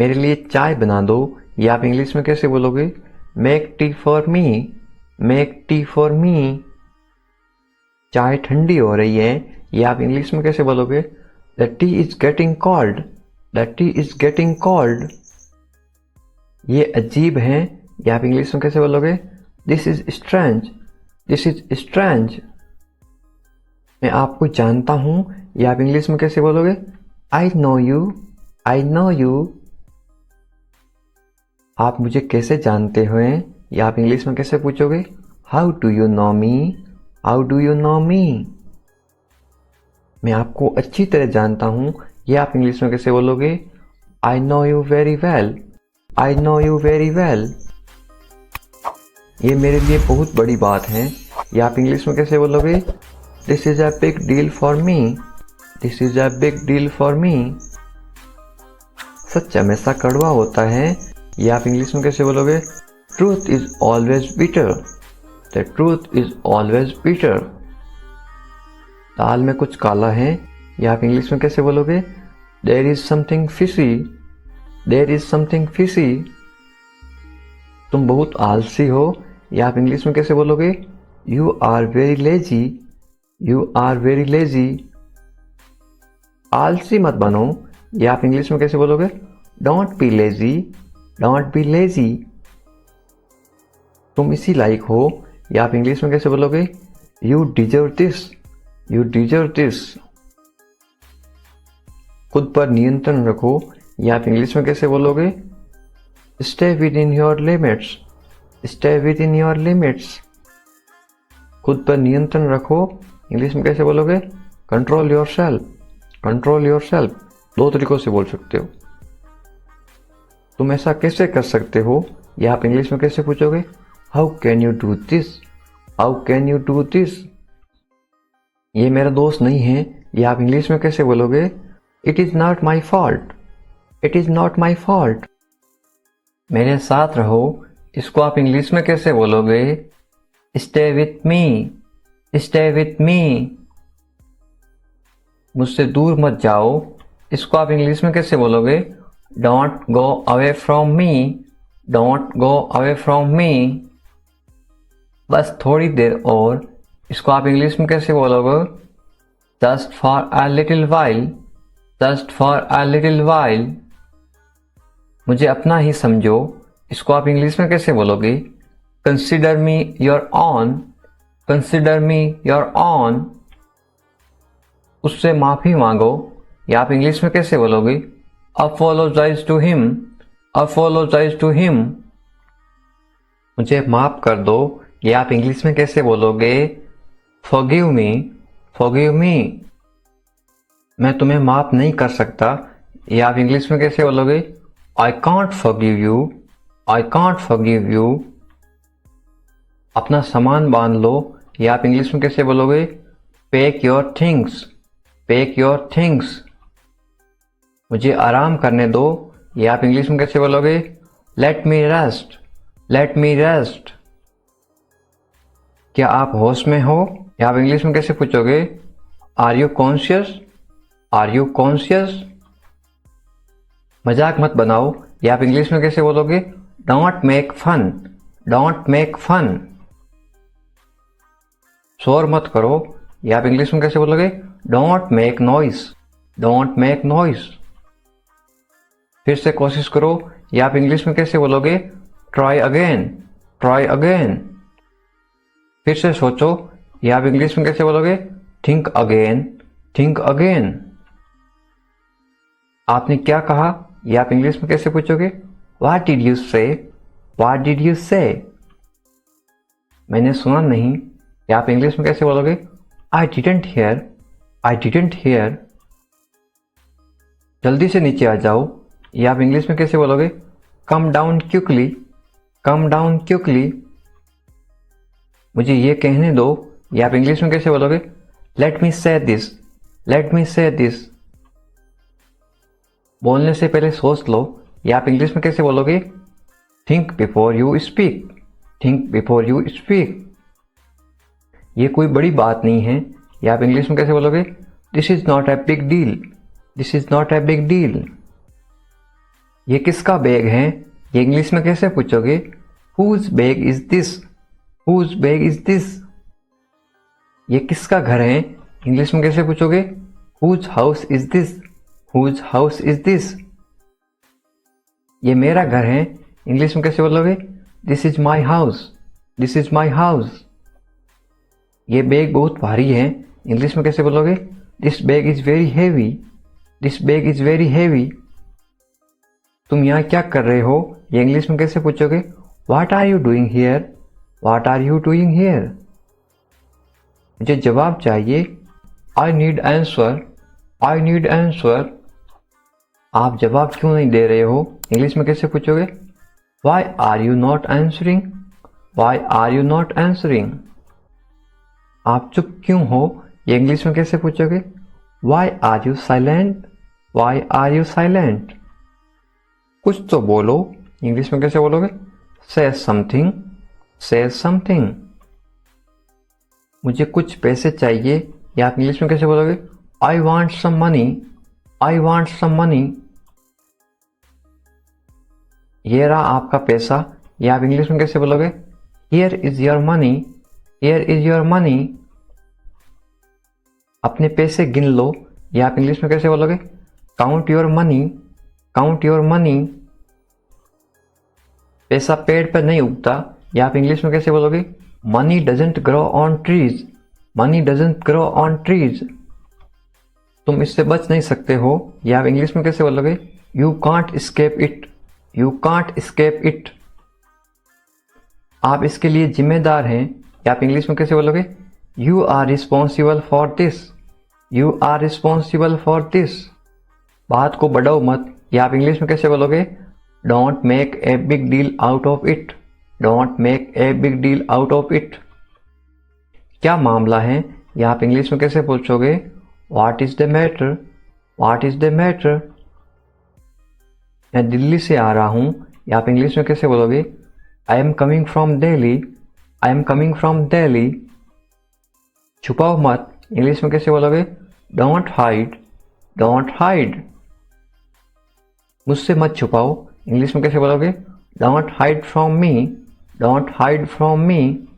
[SPEAKER 1] मेरे लिए चाय बना दो, या आप इंग्लिश में कैसे बोलोगे? Make tea for me. Make tea for me. चाय ठंडी हो रही है, या आप इंग्लिश में कैसे बोलोगे? The tea is getting cold. The tea is getting cold. ये अजीब है, या आप इंग्लिश में कैसे बोलोगे? This is strange. This is strange. मैं आपको जानता हूं, या आप इंग्लिश में कैसे बोलोगे? I know you. I know you. आप मुझे कैसे जानते हो, या आप इंग्लिश में कैसे पूछोगे? How do you know me? How do you know me? मैं आपको अच्छी तरह जानता हूं, या आप इंग्लिश में कैसे बोलोगे? I know you very well. I know you very well. ये मेरे लिए बहुत बड़ी बात है, या आप इंग्लिश में कैसे बोलोगे? This is a big deal for me. This is a big deal for me. सच हमेशा कड़वा होता है, या आप इंग्लिश में कैसे बोलोगे? Truth is always bitter. The truth is always bitter. दाल में कुछ काला है, या आप इंग्लिश में कैसे बोलोगे? There is something fishy. There is something fishy. तुम बहुत आलसी हो, या आप इंग्लिश में कैसे बोलोगे? You are very lazy. You are very lazy. आलसी मत बनो, या आप इंग्लिश में कैसे बोलोगे? Don't be lazy. Don't be lazy. तुम इसी लायक हो, या आप इंग्लिश में कैसे बोलोगे? You deserve this. You deserve this. खुद पर नियंत्रण रखो, या आप इंग्लिश में कैसे बोलोगे? Stay within your limits. Stay within your limits. खुद पर नियंत्रण रखो, इंग्लिश में कैसे बोलोगे? Control yourself. Control yourself. दो तरीकों से बोल सकते हो। तुम ऐसा कैसे कर सकते हो, या आप इंग्लिश में कैसे पूछोगे? How can you do this? How can you do this? ये मेरा दोस्त नहीं है, या आप इंग्लिश में कैसे बोलोगे? It is not my fault. It is not my fault. मेरे साथ रहो, इसको आप इंग्लिश में कैसे बोलोगे? Stay with me. Stay with me. मुझसे दूर मत जाओ, इसको आप इंग्लिश में कैसे बोलोगे? Don't go away from me. Don't go away from me. बस थोड़ी देर और, इसको आप इंग्लिश में कैसे बोलोगे? Just for a little while, just for a little while. मुझे अपना ही समझो, इसको आप इंग्लिश में कैसे बोलोगे? Consider me your own, consider me your own. उससे माफी मांगो, या आप इंग्लिश में कैसे बोलोगे? Apologise to him, apologise to him. मुझे माफ कर दो, या आप इंग्लिश में कैसे बोलोगे? Forgive me, forgive me. मैं तुम्हें माफ नहीं कर सकता, या आप इंग्लिश में कैसे बोलोगे? I can't forgive you, I can't forgive you. अपना सामान बांध लो, या आप इंग्लिश में कैसे बोलोगे? Pack your things, pack your things. मुझे आराम करने दो, या आप इंग्लिश में कैसे बोलोगे? लेट मी रेस्ट, लेट मी रेस्ट। क्या आप होश में हो, या आप इंग्लिश में कैसे पूछोगे? Are you conscious, are you conscious. मजाक मत बनाओ, या आप इंग्लिश में कैसे बोलोगे? Don't make fun, don't make fun. शोर मत करो, या आप इंग्लिश में कैसे बोलोगे? Don't make noise, don't make noise. फिर से कोशिश करो, या आप इंग्लिश में कैसे बोलोगे? Try again, try again. फिर से सोचो, या आप इंग्लिश में कैसे बोलोगे? Think again, think again. आपने क्या कहा, या आप इंग्लिश में कैसे पूछोगे? व्हाट डिड यू से, व्हाट डिड यू से। मैंने सुना नहीं, या आप इंग्लिश में कैसे बोलोगे? I didn't here, I didn't here. जल्दी से नीचे आ जाओ, या आप इंग्लिश में कैसे बोलोगे? Come down quickly, come down quickly. मुझे ये कहने दो, या आप इंग्लिश में कैसे बोलोगे? लेट मी से दिस, लेट मी से दिस। बोलने से पहले सोच लो, या आप इंग्लिश में कैसे बोलोगे? Think before you speak, think before you speak. ये कोई बड़ी बात नहीं है, या आप इंग्लिश में कैसे बोलोगे? This is not a big deal, this is not a big deal. ये किसका बैग है, ये इंग्लिश में कैसे पूछोगे? Whose bag is this, whose bag is this. ये किसका घर है, इंग्लिश में कैसे पूछोगे? Whose house is this, whose house is this. ये मेरा घर है, इंग्लिश में कैसे बोलोगे? This is my house, this is my house. ये बैग बहुत भारी है, इंग्लिश में कैसे बोलोगे? This bag is very heavy, this bag is very heavy. तुम यहाँ क्या कर रहे हो, ये इंग्लिश में कैसे पूछोगे? What are you doing here, what are you doing here. मुझे जवाब चाहिए, I need answer, I need answer. आप जवाब क्यों नहीं दे रहे हो, इंग्लिश में कैसे पूछोगे? Why are you not answering, why are you not answering. आप चुप क्यों हो, ये इंग्लिश में कैसे पूछोगे? Why are you silent, why are you silent. कुछ तो बोलो, इंग्लिश में कैसे बोलोगे? से समथिंग, से समथिंग। मुझे कुछ पैसे चाहिए, या आप इंग्लिश में कैसे बोलोगे? I want some money, I want some money. ये रहा आपका पैसा, या आप इंग्लिश में कैसे बोलोगे? Here is your money, here is your money. अपने पैसे गिन लो, या आप इंग्लिश में कैसे बोलोगे? Count your money, count your money. पैसा पेड़ पर नहीं उगता, या आप इंग्लिश में कैसे बोलोगे? Money doesn't grow on trees, money doesn't grow on trees. तुम इससे बच नहीं सकते हो, या आप इंग्लिश में कैसे बोलोगे? You can't escape it, you can't escape it. आप इसके लिए जिम्मेदार हैं, या आप इंग्लिश में कैसे बोलोगे? You are responsible for this, you are responsible for this. बात को बढ़ाओ मत, या आप इंग्लिश में कैसे बोलोगे? Don't make a big deal out of it, don't make a big deal out of it. क्या मामला है, या आप इंग्लिश में कैसे पूछोगे? What is the matter, what is the matter. मैं दिल्ली से आ रहा हूं, या आप इंग्लिश में कैसे बोलोगे? I am coming from Delhi, I am coming from Delhi. छुपाओ मत, इंग्लिश में कैसे बोलोगे? Don't hide, don't hide. मुझसे मत छुपाओ, इंग्लिश में कैसे बोलोगे? Don't hide from me, don't hide from me.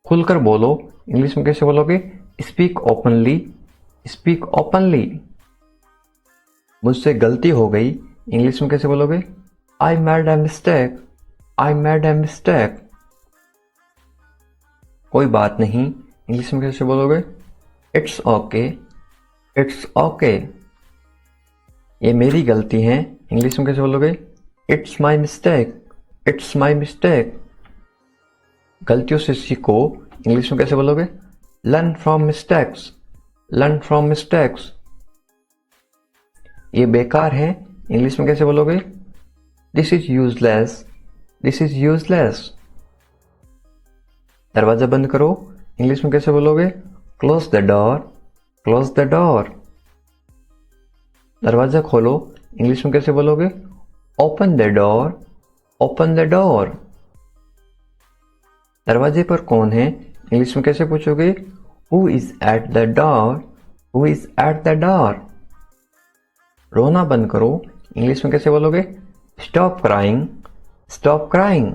[SPEAKER 1] खुलकर बोलो, इंग्लिश में कैसे बोलोगे? Speak openly, speak openly. मुझसे गलती हो गई, इंग्लिश में कैसे बोलोगे? I made a mistake, I made a mistake. कोई बात नहीं, इंग्लिश में कैसे बोलोगे? It's okay, it's okay. ये मेरी गलती है, इंग्लिश में कैसे बोलोगे? It's my mistake, it's my mistake. गलतियों से सीखो, इंग्लिश में कैसे बोलोगे? Learn from mistakes, learn from mistakes. ये बेकार है, इंग्लिश में कैसे बोलोगे? This is useless, this is useless. दरवाजा बंद करो, इंग्लिश में कैसे बोलोगे? Close the door, close the door. दरवाजा खोलो, इंग्लिश में कैसे बोलोगे? Open the door, open the door. दरवाजे पर कौन है, इंग्लिश में कैसे पूछोगे? Who is at the door, who is at the door. रोना बंद करो, इंग्लिश में कैसे बोलोगे? Stop crying, stop crying.